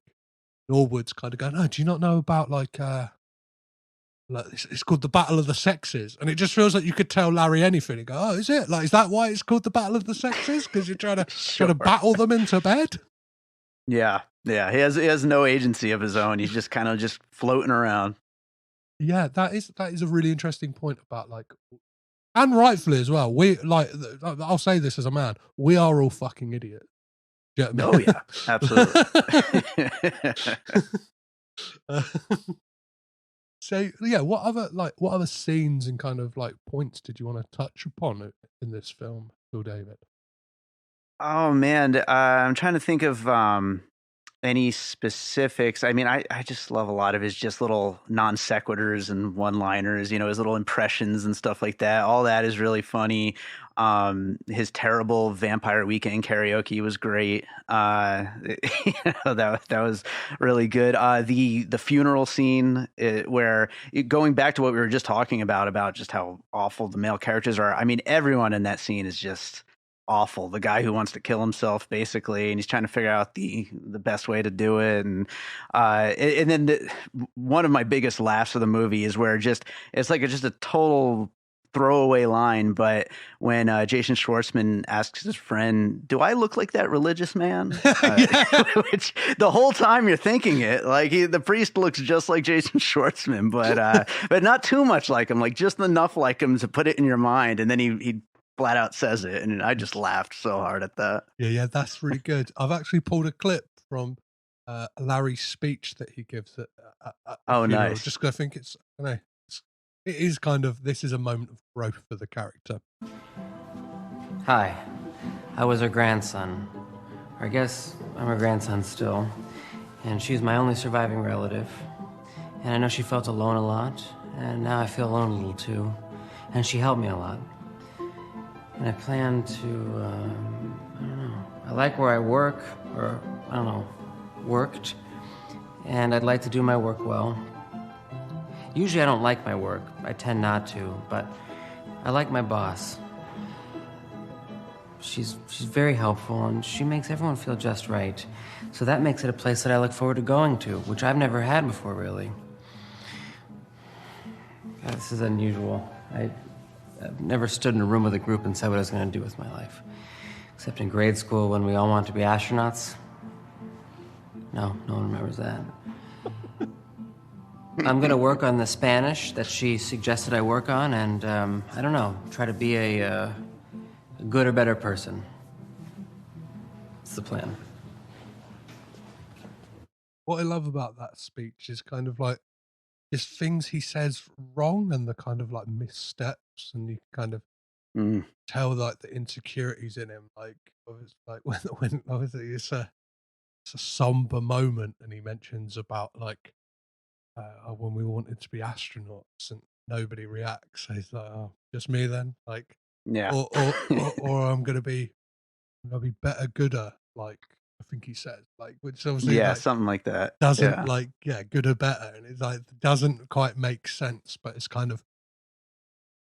Norwood's kind of going, "Oh, do you not know about like it's called the Battle of the Sexes?" And it just feels like you could tell Larry anything and go, "Oh, is it? Like, is that why it's called the Battle of the Sexes? Because you're trying to battle them into bed?" Yeah. He has no agency of his own. He's just kind of just floating around. Yeah, that is a really interesting point about like. And rightfully as well. We like. I'll say this as a man. We are all fucking idiots. You know what I mean? Oh yeah, absolutely. So yeah, what other scenes and kind of like points did you want to touch upon in this film, Phil David? Oh man, I'm trying to think of. any specifics. I mean, I just love a lot of his just little non sequiturs and one liners, you know, his little impressions and stuff like that. All that is really funny. His terrible Vampire Weekend karaoke was great. That was really good. The funeral scene where going back to what we were just talking about just how awful the male characters are. I mean, everyone in that scene is just awful. The guy who wants to kill himself, basically, and he's trying to figure out the best way to do it. And then one of my biggest laughs of the movie is where it's like just a total throwaway line, but when Jason Schwartzman asks his friend, "Do I look like that religious man?" Which the whole time you're thinking it, like the priest looks just like Jason Schwartzman, but not too much like him, like just enough like him to put it in your mind, and then he flat out says it, and I just laughed so hard at that. Yeah, that's really good. I've actually pulled a clip from Larry's speech that he gives at the funeral, nice. just because I think it is kind of, this is a moment of growth for the character. Hi, I was her grandson. Or I guess I'm her grandson still. And she's my only surviving relative. And I know she felt alone a lot, and now I feel alone a little too. And she helped me a lot. And I plan to, I don't know, I like where I work, or, I don't know, worked. And I'd like to do my work well. Usually I don't like my work. I tend not to, but I like my boss. She's very helpful, and she makes everyone feel just right. So that makes it a place that I look forward to going to, which I've never had before, really. God, this is unusual. I've never stood in a room with a group and said what I was going to do with my life. Except in grade school when we all wanted to be astronauts. No one remembers that. I'm going to work on the Spanish that she suggested I work on, and, I don't know, try to be a good or better person. It's the plan. What I love about that speech is kind of like just things he says wrong and the kind of like missteps, and you kind of tell like the insecurities in him. Like it's like when obviously it's a somber moment, and he mentions about like when we wanted to be astronauts and nobody reacts. So he's like, "Oh, just me then?" Like, Yeah. or I'm gonna be better, gooder. Like I think he says, like, which obviously Yeah, like, something like that. doesn't like good or better, and it's like doesn't quite make sense, but it's kind of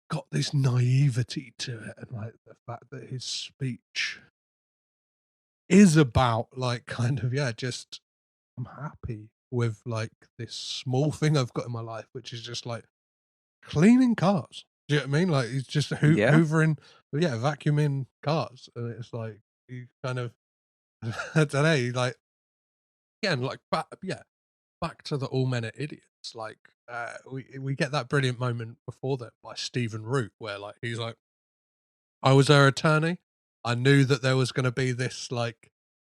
got this naivety to it, and like the fact that his speech is about like kind of just I'm happy with like this small thing I've got in my life, which is just like cleaning cars. Do you know what I mean? Like he's just hoovering, vacuuming cars, and it's like he kind of I don't know, like again, like back to the All Men Are Idiots. Like we get that brilliant moment before that by Stephen Root, where like he's like, I was her attorney. I knew that there was going to be this like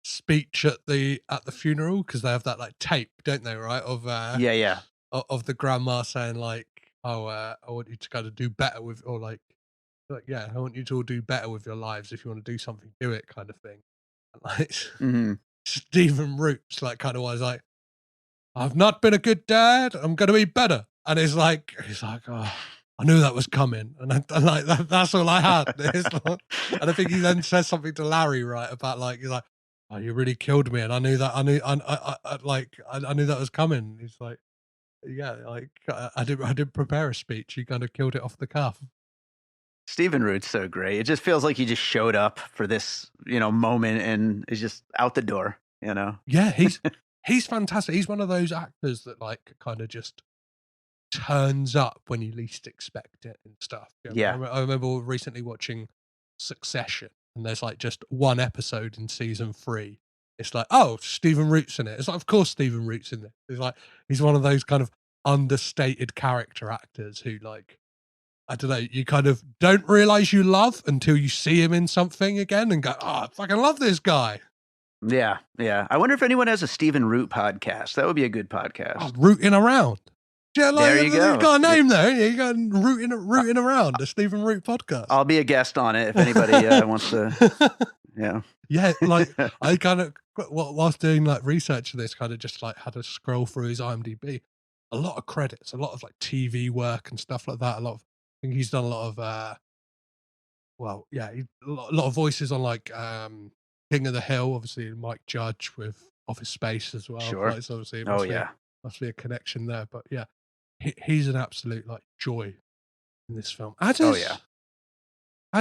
speech at the funeral, because they have that like tape, don't they? Right of of the grandma saying like, oh, I want you to kind of do better with, or like I want you to all do better with your lives. If you want to do something, do it, kind of thing. And like Stephen Root's like kind of was like, I've not been a good dad. I'm going to be better. And he's like, oh, I knew that was coming, and like that's all I had. Like, and I think he then says something to Larry, right, about like he's like, oh, you really killed me, and I knew that. I knew that was coming. He's like, yeah, like I didn't prepare a speech. You kind of killed it off the cuff. Stephen Root's so great. It just feels like he just showed up for this, moment, and is just out the door. Yeah, he's fantastic. He's one of those actors that like kind of just turns up when you least expect it and stuff. Yeah. I remember recently watching Succession, and there's like just one episode in season 3. It's like, oh, Stephen Root's in it. It's like, of course Stephen Root's in it. It's like he's one of those kind of understated character actors who like, I don't know, you kind of don't realize you love until you see him in something again and go, oh, I fucking love this guy. Yeah. I wonder if anyone has a Stephen Root podcast. That would be a good podcast. Oh, Rooting Around. Yeah, like, there you go. You've got a name there. You got Rooting Around, the Stephen Root podcast. I'll be a guest on it if anybody wants to. Yeah. Yeah, like I kind of whilst doing like research for this, kind of just like had a scroll through his IMDb. A lot of credits, a lot of like TV work and stuff like that. I think he's done a lot of a lot of voices on like King of the Hill, obviously Mike Judge with Office Space as well. Sure. Like, so obviously it Oh yeah. must be a connection there. But yeah, he's an absolute like joy in this film. As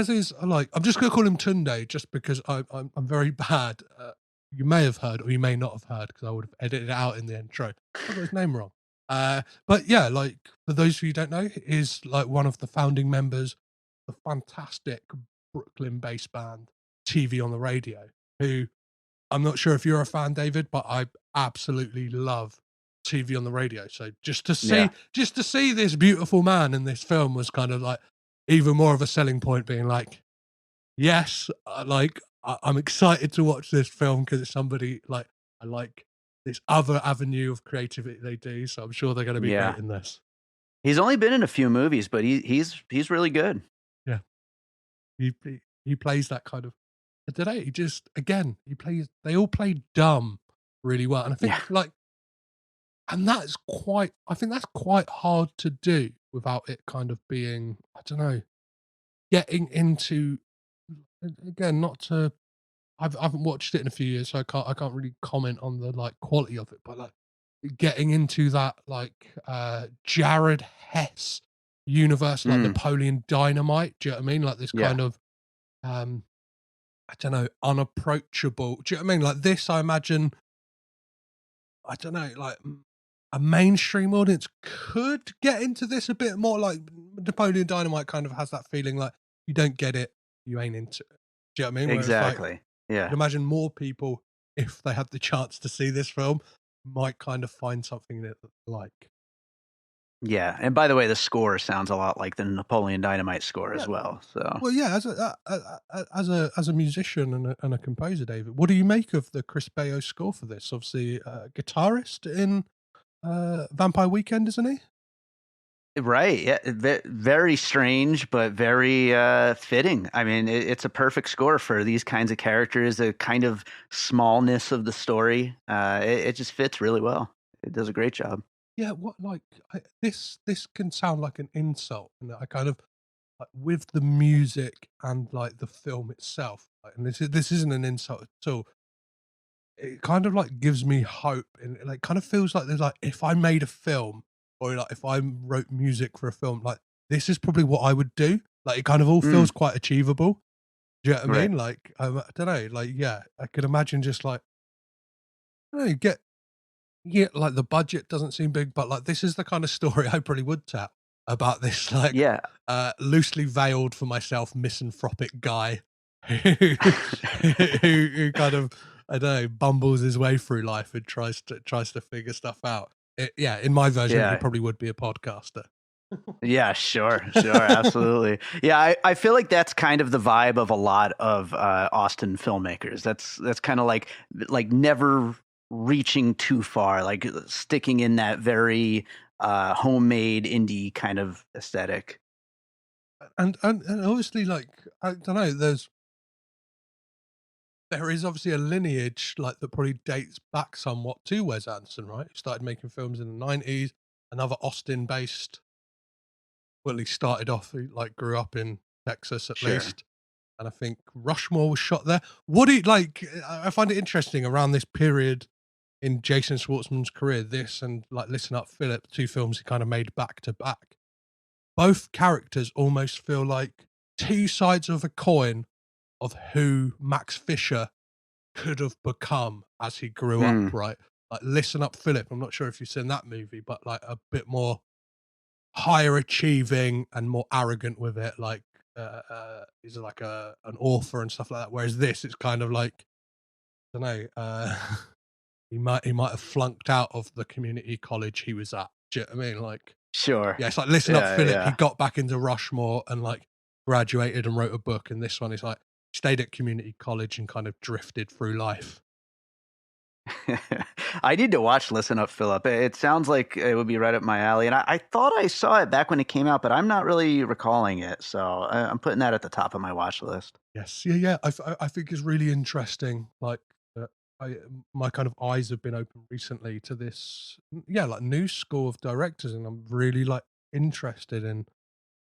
is like, I'm just gonna call him Tunde just because I'm very bad. You may have heard or you may not have heard because I would have edited it out in the intro. I got his name wrong. But yeah, like for those of you who don't know, is like one of the founding members of the fantastic Brooklyn-based band TV on the Radio, who I'm not sure if you're a fan, David, but I absolutely love TV on the Radio. So just to see this beautiful man in this film was kind of like even more of a selling point, being like, yes, I'm excited to watch this film because it's somebody like I like this other avenue of creativity they do. So I'm sure they're going to be great in this. He's only been in a few movies, but he's really good. Yeah, he plays that kind of. Today, they all play dumb really well, and I think I think that's quite hard to do without it kind of being, I don't know, getting into, again, I haven't watched it in a few years, so I can't really comment on the like quality of it, but like getting into that like Jared Hess universe, like Napoleon Dynamite, do you know what I mean? Like this kind of I don't know, unapproachable. Do you know what I mean? Like this, I imagine, I don't know, like a mainstream audience could get into this a bit more. Like Napoleon Dynamite kind of has that feeling like you don't get it, you ain't into it. Do you know what I mean? Whereas, exactly. Like, yeah. I'd imagine more people, if they had the chance to see this film, might kind of find something that they like. Yeah, and by the way, the score sounds a lot like the Napoleon Dynamite score as well. So, well, yeah, as a musician and a composer, David, what do you make of the Chris Baio score for this? Obviously, guitarist in Vampire Weekend, isn't he? Right. Yeah. Very strange, but very fitting. I mean, it's a perfect score for these kinds of characters. The kind of smallness of the story. It just fits really well. It does a great job. Yeah, this can sound like an insult, and I kind of like with the music and like the film itself, like, and this isn't an insult at all. It kind of like gives me hope, and it like kind of feels like there's like if I made a film or like if I wrote music for a film, like this is probably what I would do. Like it kind of all feels quite achievable. Do you know what I mean? Like I don't know, like yeah, I could imagine just like I don't know, like the budget doesn't seem big, but like this is the kind of story I probably would tell about this like loosely veiled for myself misanthropic guy who kind of I don't know bumbles his way through life and tries to figure stuff out. In my version, he probably would be a podcaster. Yeah, sure, absolutely. Yeah, I feel like that's kind of the vibe of a lot of Austin filmmakers. That's kind of like never reaching too far, like sticking in that very homemade indie kind of aesthetic. And obviously, like I don't know, there is obviously a lineage like that probably dates back somewhat to Wes Anderson, right? He started making films in the 90s. Another Austin-based. Well, he started off, he like grew up in Texas at least. And I think Rushmore was shot there. What do you like? I find it interesting around this period in Jason Schwartzman's career, this and like Listen Up, Philip, two films he kind of made back to back. Both characters almost feel like two sides of a coin of who Max Fisher could have become as he grew up, right? Like Listen Up, Philip. I'm not sure if you've seen that movie, but like a bit more higher achieving and more arrogant with it. Like he's like an author and stuff like that. Whereas this, it's kind of like, I don't know, he might have flunked out of the community college he was at. Do you know what I mean? Like, sure. Yeah, it's like Listen Up, Philip. He got back into Rushmore and like graduated and wrote a book. And this one is like stayed at community college and kind of drifted through life. I need to watch Listen Up, Philip. It sounds like it would be right up my alley. And I thought I saw it back when it came out, but I'm not really recalling it. So I'm putting that at the top of my watch list. Yes. Yeah. I think it's really interesting. Like, my kind of eyes have been opened recently to this, like new school of directors, and I'm really like interested in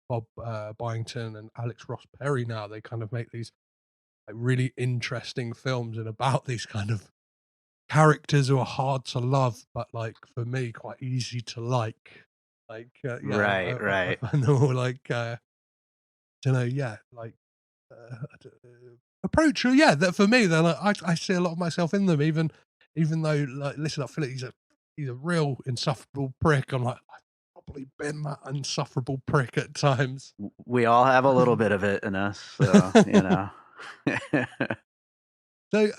Bob Byington and Alex Ross Perry now. They kind of make these like really interesting films and about these kind of characters who are hard to love, but like for me, quite easy to like. Like, Right. I find them all like, don't know, like approach. That for me, then I see a lot of myself in them, even though like, listen, I feel like he's a real insufferable prick. I'm like, I've probably been that insufferable prick at times. We all have a little bit of it in us, so So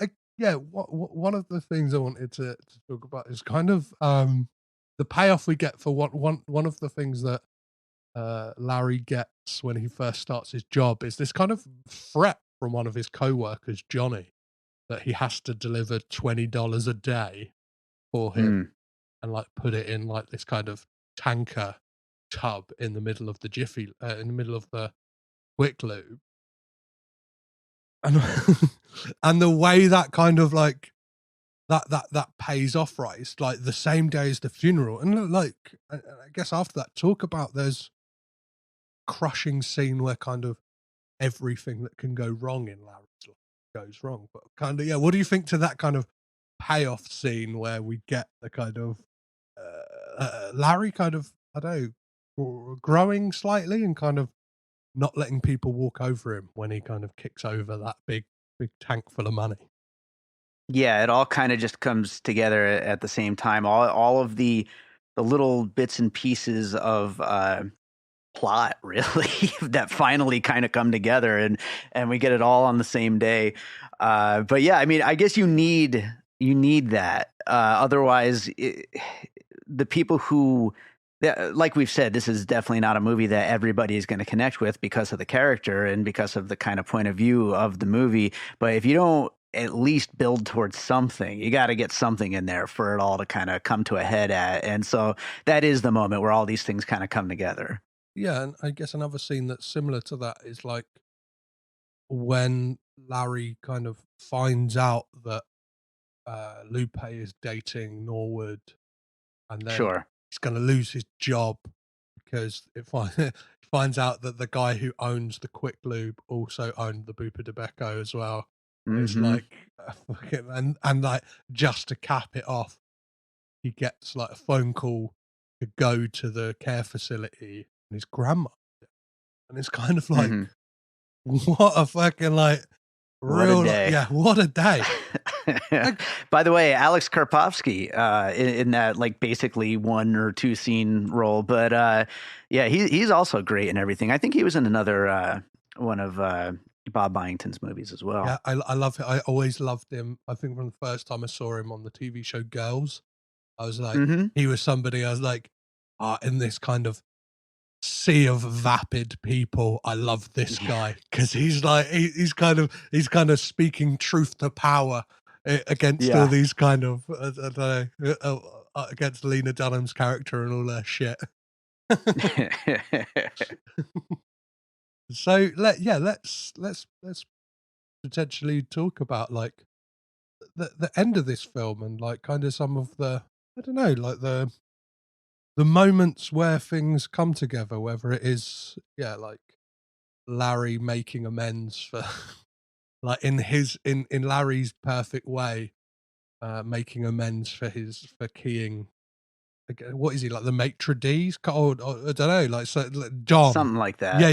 one of the things I wanted to talk about is kind of the payoff we get for one of the things that Larry gets when he first starts his job is this kind of threat from one of his co-workers, Johnny, that he has to deliver $20 a day for him and like put it in like this kind of tanker tub in the middle of the in the middle of the quick lube. And and the way that kind of like that pays off, right? It's like the same day as the funeral. And like I guess after that, talk about there's crushing scene where kind of everything that can go wrong in Larry's life goes wrong. But kind of what do you think to that kind of payoff scene where we get the kind of Larry kind of, I don't know, growing slightly and kind of not letting people walk over him when he kind of kicks over that big tank full of money? Yeah, it all kind of just comes together at the same time. All of the little bits and pieces of plot, really, that finally kind of come together, and we get it all on the same day. But yeah, I mean, I guess you need that. Otherwise, the people who, like we've said, this is definitely not a movie that everybody is going to connect with because of the character and because of the kind of point of view of the movie. But if you don't at least build towards something, you got to get something in there for it all to kind of come to a head at. And so that is the moment where all these things kind of come together. Yeah, and I guess another scene that's similar to that is like when Larry kind of finds out that Lupe is dating Norwood, and then he's going to lose his job because it finds out that the guy who owns the Quick Lube also owned the Bupa de Becco as well. It's like and like just to cap it off, he gets like a phone call to go to the care facility and his grandma, and it's kind of like what a fucking like real what a day. What a day. By the way, Alex Karpovsky in that like basically 1 or 2 scene role, but he's also great in everything. I think he was in another one of Bob Byington's movies as well. Yeah, I love it. I always loved him. I think from the first time I saw him on the TV show Girls, I was like, he was somebody I was like, in this kind of sea of vapid people, I love this guy because he's like he's kind of speaking truth to power against all these kind of I don't know, against Lena Dunham's character and all that shit. So let's potentially talk about like the end of this film and like kind of some of the, I don't know, like the moments where things come together, whether it is like Larry making amends for like in Larry's perfect way, making amends for keying. What is he, like the maitre d's? I don't know, like John, something like that. Yeah.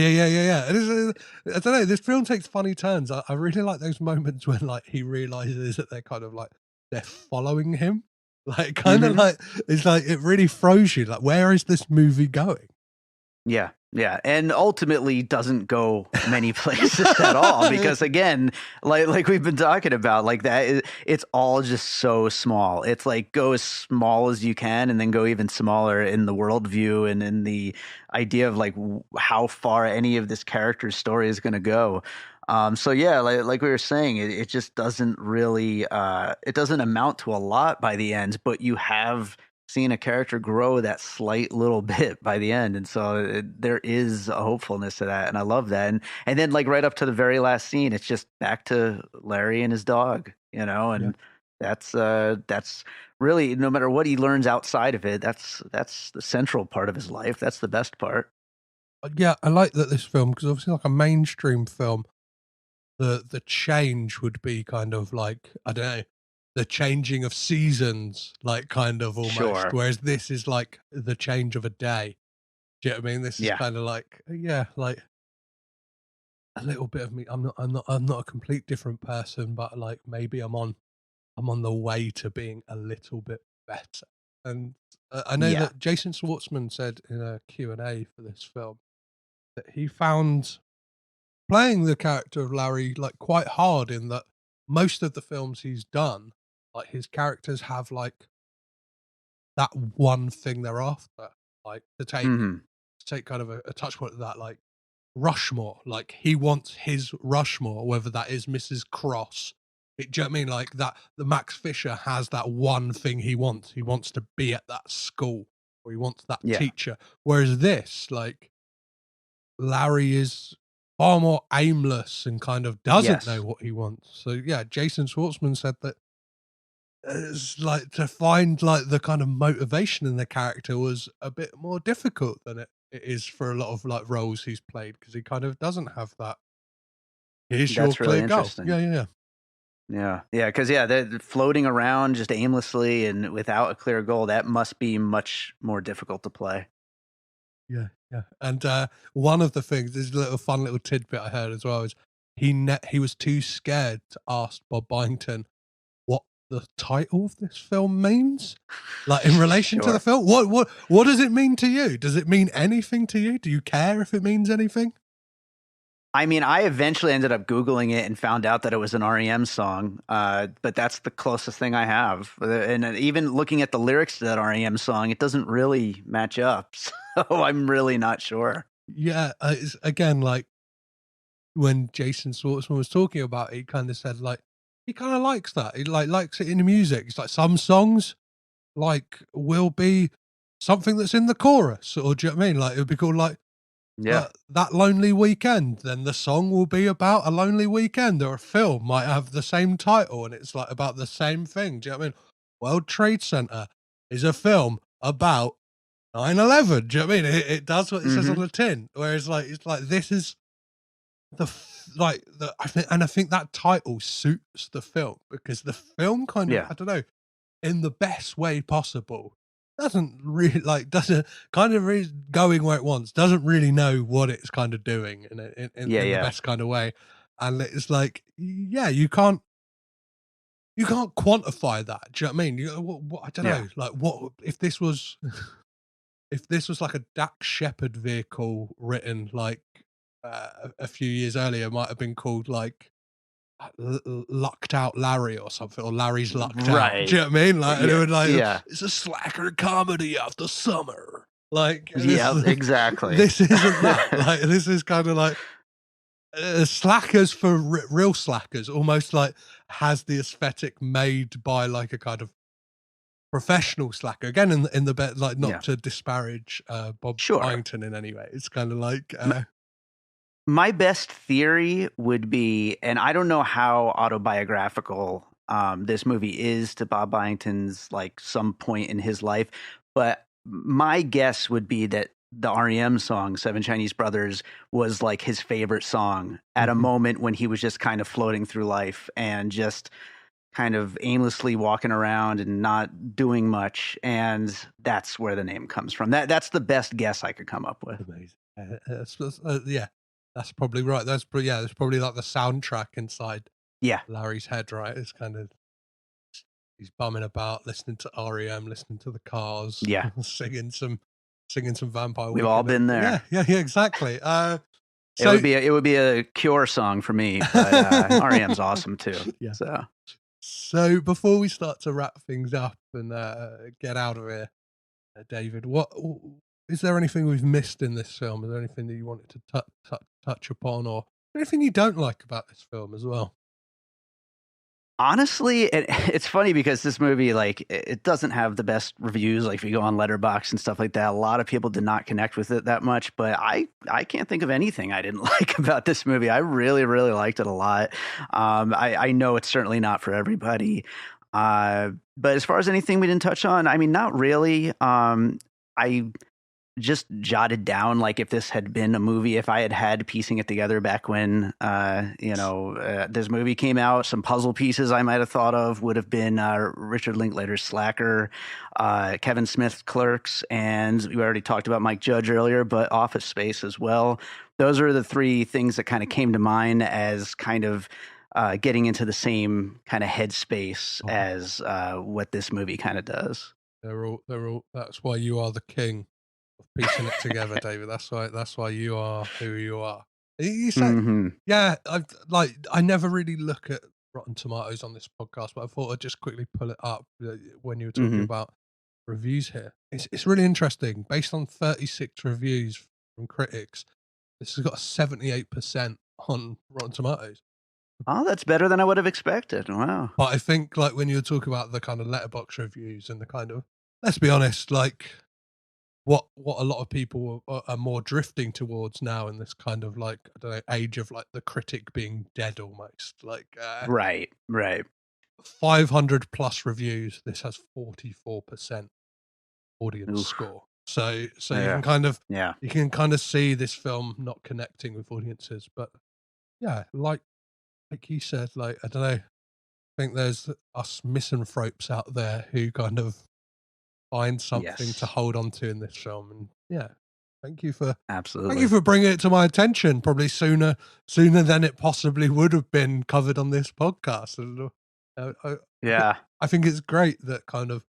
It is, I don't know. This film takes funny turns. I really like those moments when like he realizes that they're kind of like they're following him. Like kind of like it's like it really throws you. Like, where is this movie going? Yeah, and ultimately doesn't go many places at all because again, like we've been talking about, like that, it's all just so small. It's like go as small as you can, and then go even smaller in the worldview and in the idea of like how far any of this character's story is going to go. So yeah, like we were saying, it just doesn't really, it doesn't amount to a lot by the end, but you have seen a character grow that slight little bit by the end. And so there is a hopefulness to that. And I love that. And then like right up to the very last scene, it's just back to Larry and his dog, you know, and That's really, no matter what he learns outside of it, that's the central part of his life. That's the best part. Yeah, I like that this film, because obviously like a mainstream film, the change would be kind of like, I don't know, the changing of seasons, like kind of almost. Sure. Whereas this is like the change of a day. Do you know what I mean? This is Yeah. kind of like, yeah, like a little bit of me. I'm not a complete different person, but like maybe I'm on the way to being a little bit better. And I know that Jason Schwartzman said in a Q&A for this film that he found playing the character of Larry like quite hard, in that most of the films he's done, like his characters have like that one thing they're after, like to take kind of a touch point of that, like Rushmore, like he wants his Rushmore, whether that is Mrs. Cross. Do you know what I mean? Like that, the Max Fisher has that one thing he wants. He wants to be at that school, or he wants that teacher. Whereas this, like, Larry is far more aimless and kind of doesn't know what he wants. So yeah, Jason Schwartzman said that it's like to find like the kind of motivation in the character was a bit more difficult than it is for a lot of like roles he's played, because he kind of doesn't have that. Here's your clear goal. Yeah, because they're floating around just aimlessly and without a clear goal. That must be much more difficult to play. Yeah. And one of the things, this little fun little tidbit I heard as well, is he was too scared to ask Bob Byington what the title of this film means, like in relation to the film. What does it mean to you? Does it mean anything to you? Do you care if it means anything? I mean, I eventually ended up Googling it and found out that it was an REM song, but that's the closest thing I have. And even looking at the lyrics to that REM song, it doesn't really match up. So I'm really not sure. Yeah, it's, again, like when Jason Schwartzman was talking about it, he kind of said like he kind of likes that. He likes it in the music. It's like some songs like will be something that's in the chorus, or do you know what I mean? Like it would be called like, that lonely weekend, then the song will be about a lonely weekend, or a film might have the same title and it's like about the same thing. Do you know what I mean? World Trade Center is a film about 9/11. Do you know what I mean? It does what it says on the tin. Whereas like it's like this is I think that title suits the film, because the film kind of I don't know, in the best way possible, doesn't kind of is going where it wants, doesn't really know what it's kind of doing in the best kind of way. And it's like, you can't quantify that. Do you know what I mean? I don't know, like what if this was like a Dak Shepard vehicle written like a few years earlier, might have been called like Lucked Out Larry or something, or Larry's Lucked Out. Do you know what I mean? Like, and it would like, it's a slacker comedy after summer. Like, exactly. This isn't that. Like, this is kind of like slackers for real slackers. Almost like has the aesthetic made by like a kind of professional slacker. Again, in the bit, like not to disparage Bob Byington in any way. It's kind of like. My best theory would be, and I don't know how autobiographical this movie is to Bob Byington's like some point in his life, but my guess would be that the REM song Seven Chinese Brothers was like his favorite song at a moment when he was just kind of floating through life and just kind of aimlessly walking around and not doing much, and that's where the name comes from. That's the best guess I could come up with. Amazing. That's probably right. That's probably like the soundtrack inside Larry's head, right? It's kind of, he's bumming about, listening to REM, listening to the Cars, singing some Vampire. We've all been there. Yeah, exactly. It would be a Cure song for me, but REM's awesome too. Yeah. So before we start to wrap things up and get out of here, David, what is there anything we've missed in this film? Is there anything that you wanted to touch upon, or anything you don't like about this film as well? Honestly, it's funny because this movie, like, it doesn't have the best reviews. Like, if you go on Letterboxd and stuff like that, a lot of people did not connect with it that much. But I can't think of anything I didn't like about this movie. I really, really liked it a lot. I know it's certainly not for everybody. But as far as anything we didn't touch on, I mean, not really. I just jotted down, like, if this had been a movie, if I had piecing it together back when, this movie came out, some puzzle pieces I might have thought of would have been Richard Linklater's Slacker, Kevin Smith's Clerks, and we already talked about Mike Judge earlier, but Office Space as well. Those are the three things that kind of came to mind as kind of getting into the same kind of headspace as what this movie kind of does. They're all. That's why you are the king of piecing it together, David. That's why you are who you are. You say, yeah. I never really look at Rotten Tomatoes on this podcast, but I thought I'd just quickly pull it up when you were talking about reviews here. It's really interesting. Based on 36 reviews from critics, this has got a 78% on Rotten Tomatoes. Oh, that's better than I would have expected. Wow. But I think, like, when you talk about the kind of letterbox reviews and the kind of, let's be honest, like what a lot of people are more drifting towards now in this kind of, like, I don't know, age of, like, the critic being dead almost. Like, right. 500 plus reviews. This has 44% audience score. So you can kind of, you can kind of see this film not connecting with audiences. But yeah, like you said, like, I don't know, I think there's us misanthropes out there who kind of find something to hold on to in this film. And yeah, thank you for bringing it to my attention, probably sooner than it possibly would have been covered on this podcast. And I think it's great that kind of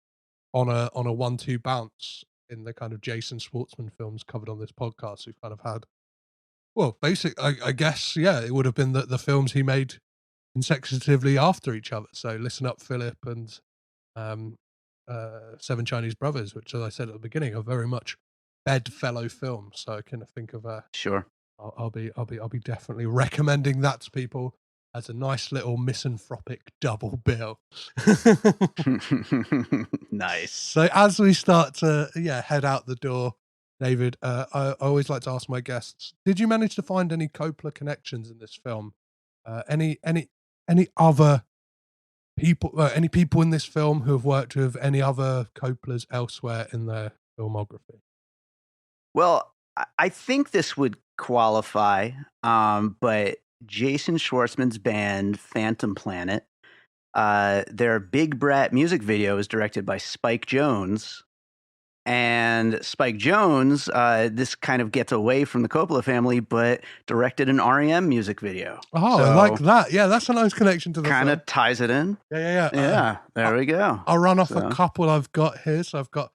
on a 1-2 bounce in the kind of Jason Schwartzman films covered on this podcast, we've kind of had, well, I guess, it would have been the films he made consecutively after each other. So Listen Up, Philip, and Seven Chinese Brothers, which, as I said at the beginning, are very much bedfellow films. So I can think of sure. I'll be definitely recommending that to people as a nice little misanthropic double bill. Nice. So as we start to head out the door, David, I always like to ask my guests, did you manage to find any Coppola connections in this film? Any other people, any people in this film who have worked with any other Coppolas elsewhere in their filmography? Well, I think this would qualify, but Jason Schwartzman's band Phantom Planet, their Big Brat music video is directed by Spike Jonze. And Spike Jonze, this kind of gets away from the Coppola family, but directed an R.E.M. music video. Oh, so I like that. Yeah, that's a nice connection to the kind of ties it in. Yeah. There we go. I'll run off a couple I've got here. So I've got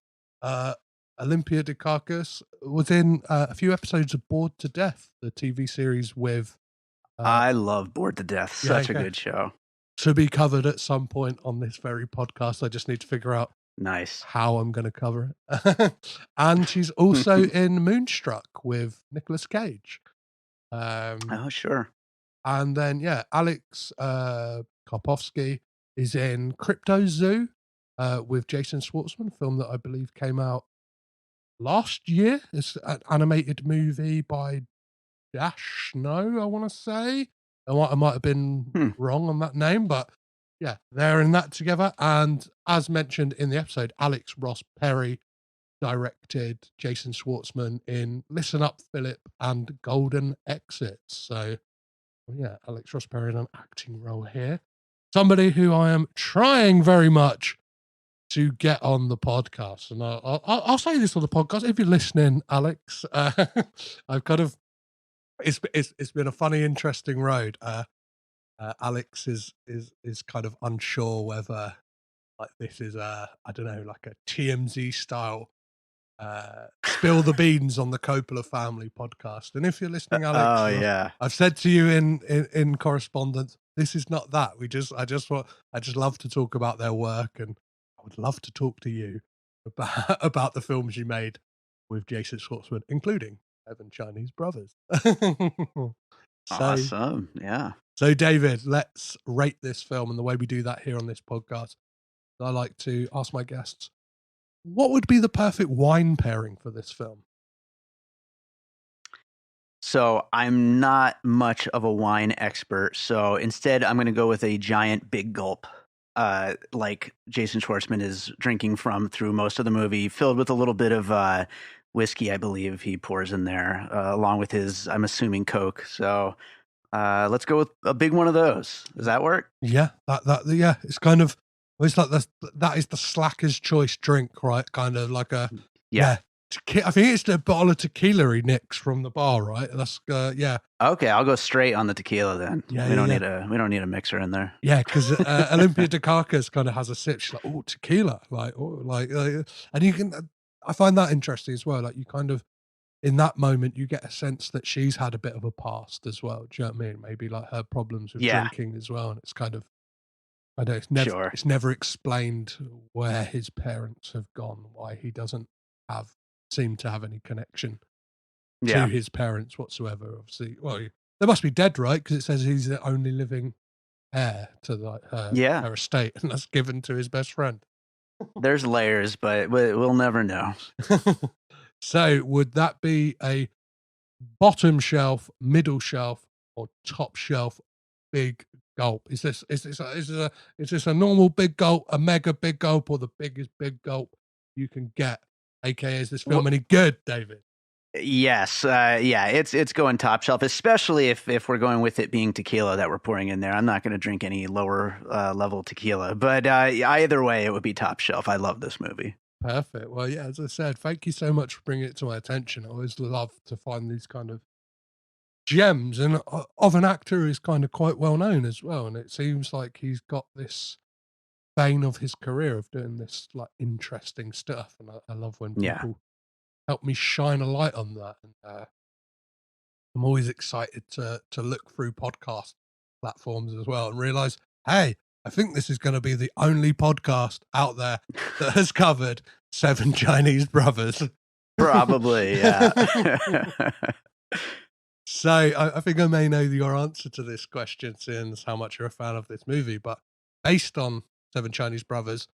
Olympia Dukakis was in a few episodes of Bored to Death, the TV series with... I love Bored to Death. Such a good show. To be covered at some point on this very podcast. I just need to figure out how I'm going to cover it. And she's also in Moonstruck with Nicolas Cage. Oh, sure. And then, Alex Karpovsky is in Crypto Zoo with Jason Schwartzman, a film that I believe came out last year. It's an animated movie by Dash No, I want to say. I might have been wrong on that name, but yeah, they're in that together. And as mentioned in the episode, Alex Ross Perry directed Jason Schwartzman in Listen Up, Philip and Golden Exits. So, yeah, Alex Ross Perry in an acting role here. Somebody who I am trying very much to get on the podcast. And I'll say this on the podcast. If you're listening, Alex, I've kind of, it's been a funny, interesting road. Alex is kind of unsure whether like this is I don't know, like a TMZ style spill the beans on the Coppola family podcast. And if you're listening, Alex, I've said to you in correspondence, this is not that. I just love to talk about their work, and I would love to talk to you about the films you made with Jason Schwartzman, including Seven Chinese Brothers. Awesome. Yeah. So, David, let's rate this film. And the way we do that here on this podcast, I like to ask my guests, what would be the perfect wine pairing for this film? So I'm not much of a wine expert. So instead, I'm going to go with a giant big gulp. like Jason Schwartzman is drinking from through most of the movie, filled with a little bit of whiskey, I believe he pours in there, along with his, I'm assuming, Coke. So let's go with a big one of those. Does that work? Yeah, yeah, it's kind of, it's like that is the slacker's choice drink, right? Kind of like a Yeah. I think it's the bottle of tequila he nicks from the bar, right? That's yeah. Okay, I'll go straight on the tequila then. Yeah, we don't need a mixer in there. Yeah, because Olympia Dukakis kind of has a sip. She's like, oh, tequila, and you can. I find that interesting as well. Like, you kind of, in that moment, you get a sense that she's had a bit of a past as well. Do you know what I mean? Maybe like her problems with drinking as well, and it's kind of, I don't. It's never explained where his parents have gone, why he doesn't seem to have any connection to his parents whatsoever. Obviously, well, they must be dead, right? Because it says he's the only living heir to like her estate, and that's given to his best friend. There's layers, but we'll never know. So, would that be a bottom shelf, middle shelf, or top shelf big gulp? Is this a normal big gulp, a mega big gulp, or the biggest big gulp you can get? AKA, is this film any good, David? Yes, it's going top shelf, especially if we're going with it being tequila that we're pouring in there. I'm not going to drink any lower level tequila, but either way, it would be top shelf. I love this movie. Perfect. Well, yeah, as I said, thank you so much for bringing it to my attention. I always love to find these kind of gems, and of an actor who's kind of quite well known as well. And it seems like he's got this vein of his career of doing this like interesting stuff, and I love when people help me shine a light on that. And I'm always excited to look through podcast platforms as well and realize, hey, I think this is going to be the only podcast out there that has covered 7 Chinese brothers. Probably, yeah. So I think I may know your answer to this question, since how much you're a fan of this movie, but based on 7 Chinese brothers,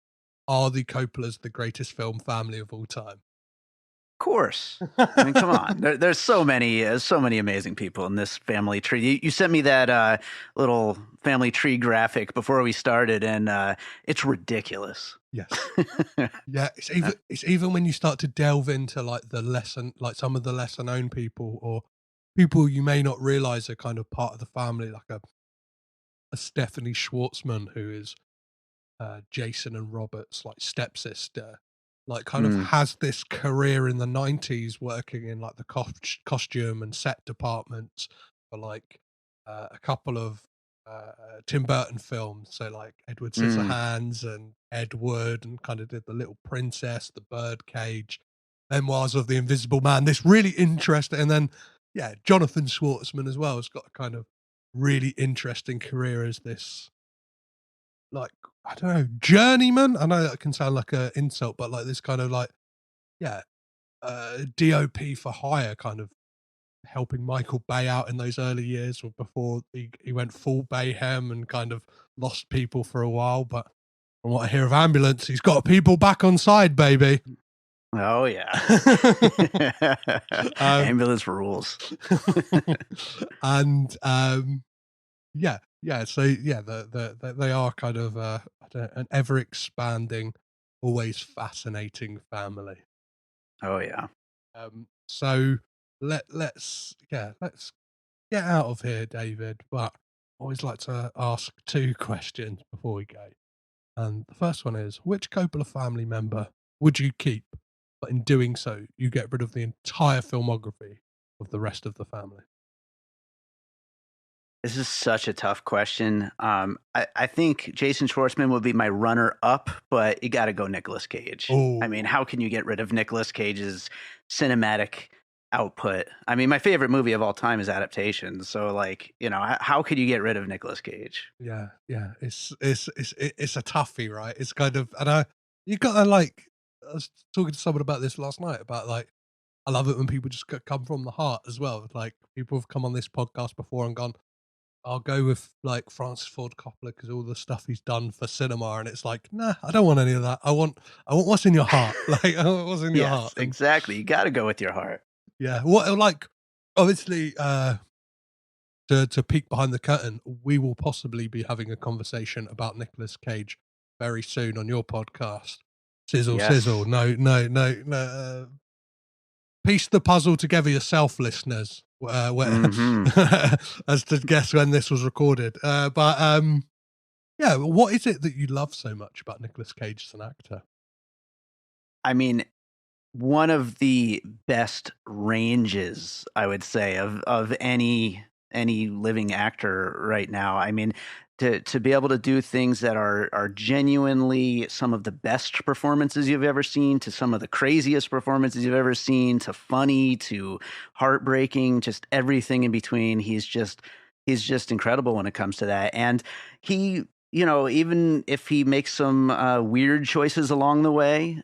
are the Coppolas the greatest film family of all time? Of course. I mean, come on. There's so many amazing people in this family tree. You sent me that little family tree graphic before we started, and it's ridiculous. Yes. Yeah, it's even when you start to delve into like some of the lesser known people, or people you may not realize are kind of part of the family, like a Stephanie Schwartzman, who is Jason and Robert's like stepsister, like kind of has this career in the 90s working in like the costume and set departments for like a couple of Tim Burton films, so like Edward Scissorhands and Ed Wood, and kind of did The Little Princess, The Birdcage, Memoirs of the Invisible Man, this really interesting. And then Jonathan Schwartzman as well has got a kind of really interesting career as this, like, I don't know, journeyman. I know that can sound like an insult, but like this kind of like, DOP for hire, kind of helping Michael Bay out in those early years, or before he went full Bayhem and kind of lost people for a while. But from what I hear of Ambulance, he's got people back on side, baby. Oh yeah. Ambulance rules. And so they are kind of an ever expanding, always fascinating family. Oh yeah. So let's get out of here, David. But I always like to ask 2 questions before we go. And the first one is, which Coppola family member would you keep? But in doing so, you get rid of the entire filmography of the rest of the family. This is such a tough question. I think Jason Schwartzman would be my runner-up, but you got to go Nicolas Cage. Oh. I mean, how can you get rid of Nicolas Cage's cinematic output? I mean, my favorite movie of all time is Adaptation. So, like, you know, how could you get rid of Nicolas Cage? Yeah, it's a toughie, right? It's kind of, and you got to like. I was talking to someone about this last night, about like, I love it when people just come from the heart as well. Like, people have come on this podcast before and gone, I'll go with like Francis Ford Coppola because all the stuff he's done for cinema, and it's like, nah, I don't want any of that. I want what's in your heart. Like, I want what's in your heart. Exactly. You got to go with your heart. Yeah. What, like, obviously, to peek behind the curtain, we will possibly be having a conversation about Nicolas Cage very soon on your podcast. Sizzle, Yes. sizzle. No. Piece the puzzle together yourself, listeners. As to guess when this was recorded. Yeah, what is it that you love so much about Nicolas Cage as an actor? I mean, one of the best ranges, I would say, of any living actor right now. I mean, to be able to do things that are genuinely some of the best performances you've ever seen, to some of the craziest performances you've ever seen, to funny, to heartbreaking, just everything in between. He's just incredible when it comes to that. And he, even if he makes some weird choices along the way,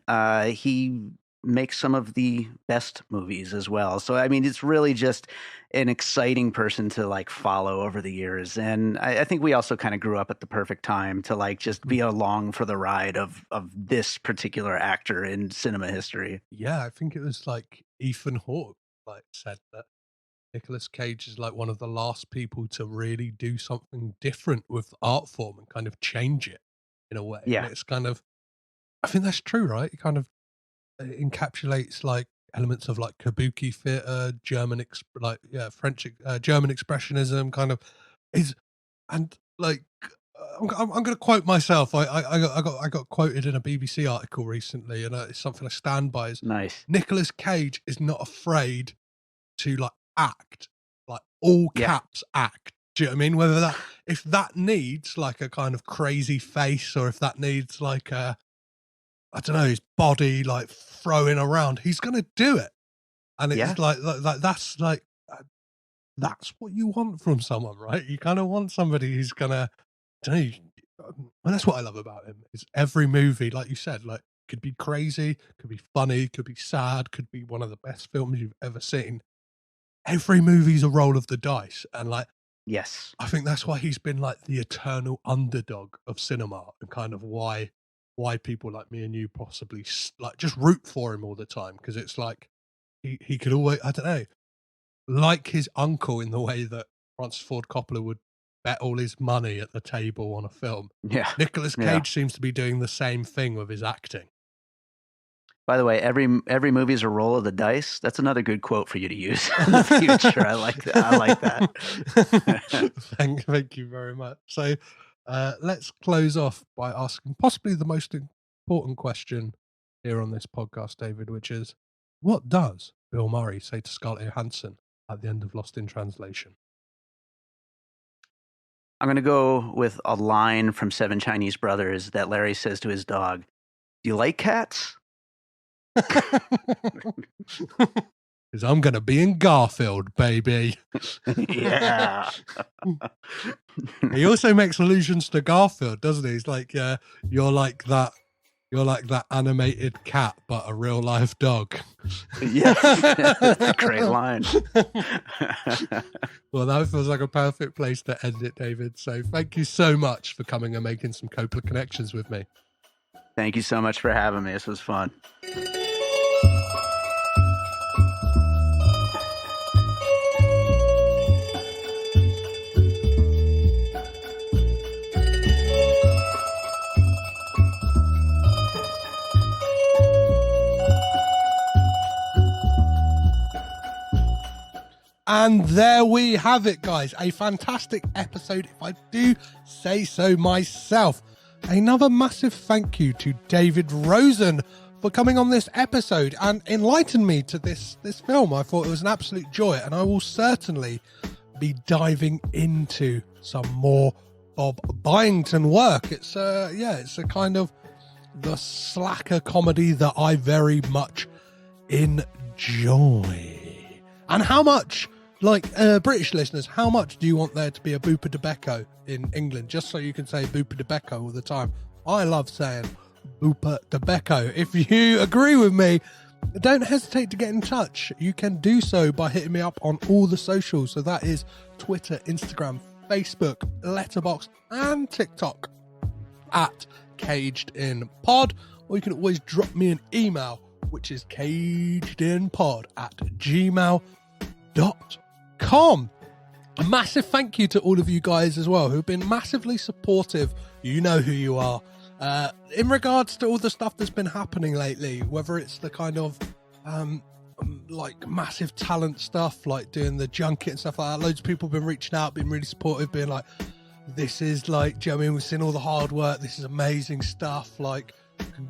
he makes some of the best movies as well. So, I mean, it's really just an exciting person to like follow over the years. And I think we also kind of grew up at the perfect time to like just be along for the ride of this particular actor in cinema history. Yeah, I think it was like Ethan Hawke said that Nicolas Cage is like one of the last people to really do something different with the art form and kind of change it in a way. Yeah. And it's kind of, I think that's true, right? It kind of encapsulates like elements of like kabuki theater, French, German expressionism kind of is, and like, I'm going to quote myself. I got quoted in a BBC article recently, and it's something I stand by. Is Nice. Nicolas Cage is not afraid to like act, like all caps act. Do you know what I mean? Whether that, if that needs like a kind of crazy face, or if that needs like a, I don't know, his body like throwing around, he's going to do it. And it's like that's like, that's what you want from someone, right? You kind of want somebody who's going to, and that's what I love about him, is every movie, like you said, like could be crazy, could be funny, could be sad, could be one of the best films you've ever seen. Every movie's a roll of the dice. And like, yes, I think that's why he's been like the eternal underdog of cinema, and kind of why people like me and you possibly like just root for him all the time. Because it's like, he could always, I don't know, like his uncle in the way that Francis Ford Coppola would bet all his money at the table on a film. Yeah. Nicolas Cage seems to be doing the same thing with his acting. By the way, every movie is a roll of the dice. That's another good quote for you to use in the future. I like that. I like that. Thank you very much. So let's close off by asking possibly the most important question here on this podcast, David, which is, what does Bill Murray say to Scarlett Johansson at the end of Lost in Translation? I'm going to go with a line from Seven Chinese Brothers that Larry says to his dog. Do you like cats? Because I'm going to be in Garfield, baby. Yeah. He also makes allusions to Garfield, doesn't he? He's like, you're like that animated cat, but a real life dog. Yes. Great line. Well, that feels like a perfect place to end it, David. So thank you so much for coming and making some Coppola connections with me. Thank you so much for having me. This was fun. And there we have it, guys. A fantastic episode, if I do say so myself. Another massive thank you to David Rosen for coming on this episode and enlightened me to this film. I thought it was an absolute joy, and I will certainly be diving into some more Bob Byington work. It's a kind of the slacker comedy that I very much enjoy. And how much, like British listeners, how much do you want there to be a Bupa de Becco in England, just so you can say Bupa de Becco all the time? I love saying Bupa de Becco. If you agree with me, don't hesitate to get in touch. You can do so by hitting me up on all the socials. So that is Twitter, Instagram, Facebook, Letterboxd, and TikTok at CagedInPod. Or you can always drop me an email, which is cagedinpod@gmail.com. A massive thank you to all of you guys as well who've been massively supportive. You know who you are. In regards to all the stuff that's been happening lately, whether it's the kind of like massive talent stuff, like doing the junket and stuff like that, loads of people have been reaching out, being really supportive, being like, this is like, do you know what I mean, we've seen all the hard work, this is amazing stuff, like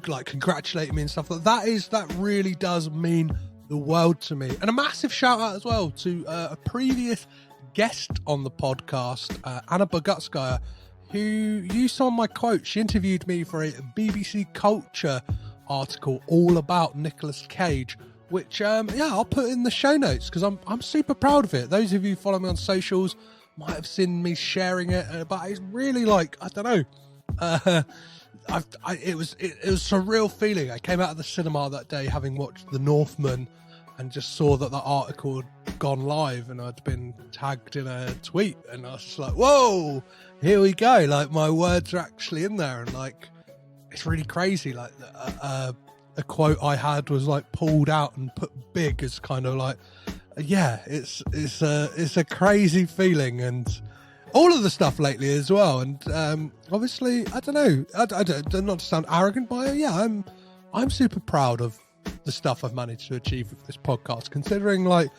congratulating me and stuff like that. That really does mean the world to me. And a massive shout out as well to a previous guest on the podcast, Anna Bogutskaya, who used some of my quotes. She interviewed me for a BBC Culture article all about Nicolas Cage, which I'll put in the show notes because I'm super proud of it. Those of you who follow me on socials might have seen me sharing it, but it's really like, I don't know, it was a surreal feeling. I came out of the cinema that day having watched The Northman and just saw that the article had gone live and I'd been tagged in a tweet, and I was just like, whoa, here we go, like my words are actually in there. And like, it's really crazy. Like a quote I had was like pulled out and put big as kind of like, yeah, it's a crazy feeling. And all of the stuff lately as well. And obviously, I don't know, I don't not to sound arrogant, but yeah, I'm super proud of the stuff I've managed to achieve with this podcast, considering like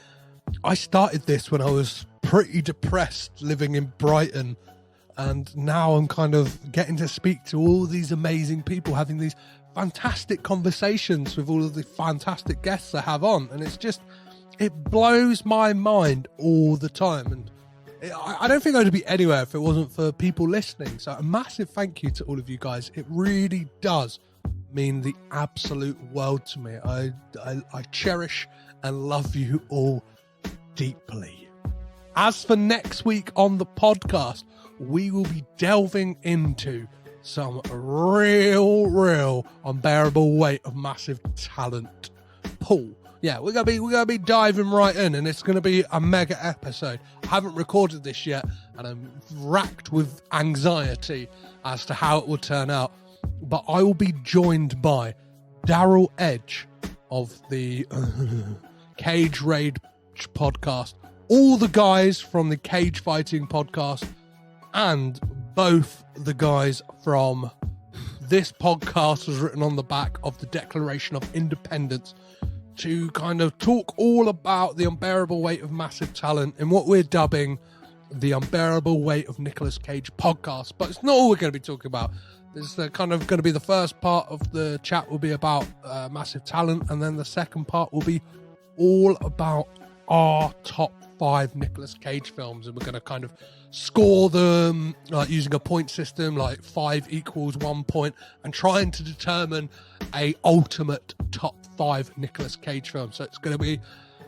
I started this when I was pretty depressed living in Brighton, and now I'm kind of getting to speak to all these amazing people, having these fantastic conversations with all of the fantastic guests I have on, and it blows my mind all the time. And I don't think I'd be anywhere if it wasn't for people listening. So a massive thank you to all of you guys. It really does mean the absolute world to me. I cherish and love you all deeply. As for next week on the podcast, we will be delving into some real unbearable weight of massive talent. Paul. Yeah, we're gonna be diving right in, and it's gonna be a mega episode. I haven't recorded this yet, and I'm racked with anxiety as to how it will turn out. But I will be joined by Daryl Edge of the Cage Raid podcast, all the guys from the Cage Fighting podcast, and both the guys from this podcast was written on the back of the Declaration of Independence, to kind of talk all about the unbearable weight of massive talent and what we're dubbing the unbearable weight of Nicolas Cage podcast. But it's not all we're going to be talking about. This is kind of going to be the first part of the chat will be about massive talent, and then the second part will be all about our top 5 Nicolas Cage films, and we're going to kind of score them like using a point system, like 5 equals 1 point, and trying to determine a ultimate top 5 Nicolas Cage film. So it's going to be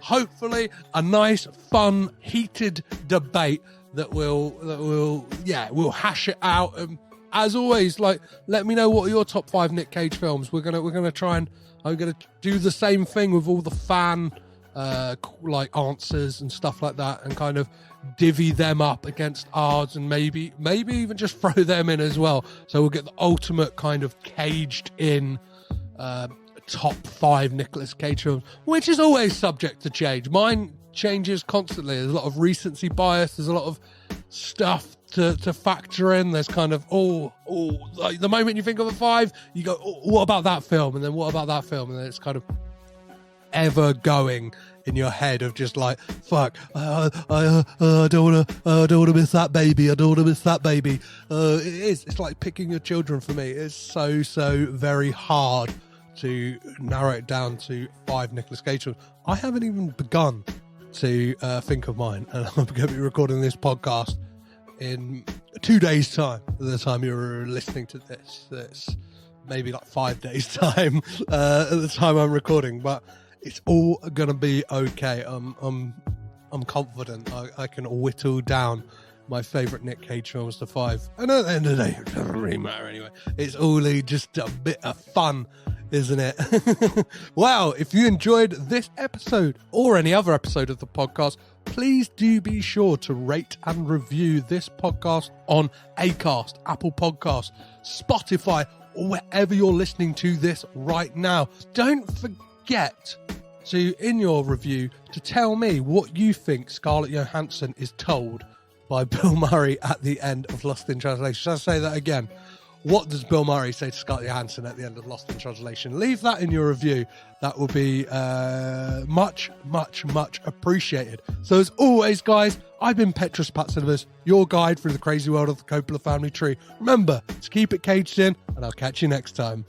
hopefully a nice, fun, heated debate that we'll hash it out. And as always, like, let me know what are your top 5 Nick Cage films. We're gonna try and I'm gonna do the same thing with all the fan like answers and stuff like that, and kind of divvy them up against ours, and maybe even just throw them in as well. So we'll get the ultimate kind of caged in top 5 Nicolas Cage films, which is always subject to change. Mine changes constantly. There's a lot of recency bias. There's a lot of stuff to factor in. There's kind of like the moment you think of a 5, you go, what about that film? And then what about that film? And then it's kind of ever going in your head of just like, fuck, I don't want to miss that baby. I don't want to miss that baby. It's like picking your children for me. It's so very hard to narrow it down to 5 Nicolas Cage films. I haven't even begun to think of mine, and I'm going to be recording this podcast in 2 days' time. At the time you're listening to this, it's maybe like 5 days' time at the time I'm recording, but it's all gonna be okay. I'm confident I can whittle down my favourite Nick Cage films to 5, and at the end of the day, it doesn't really matter anyway. It's all just a bit of fun, isn't it? Well, if you enjoyed this episode or any other episode of the podcast, please do be sure to rate and review this podcast on Acast, Apple Podcasts, Spotify, or wherever you're listening to this right now. Don't forget to, in your review, to tell me what you think Scarlett Johansson is told by Bill Murray at the end of Lost in Translation. Shall I say that again? what does Bill Murray say to Scarlett Johansson at the end of Lost in Translation? Leave that in your review. That will be much, much, much appreciated. So as always, guys, I've been Petros Patsilivas, your guide through the crazy world of the Coppola family tree. Remember to keep it caged in, and I'll catch you next time.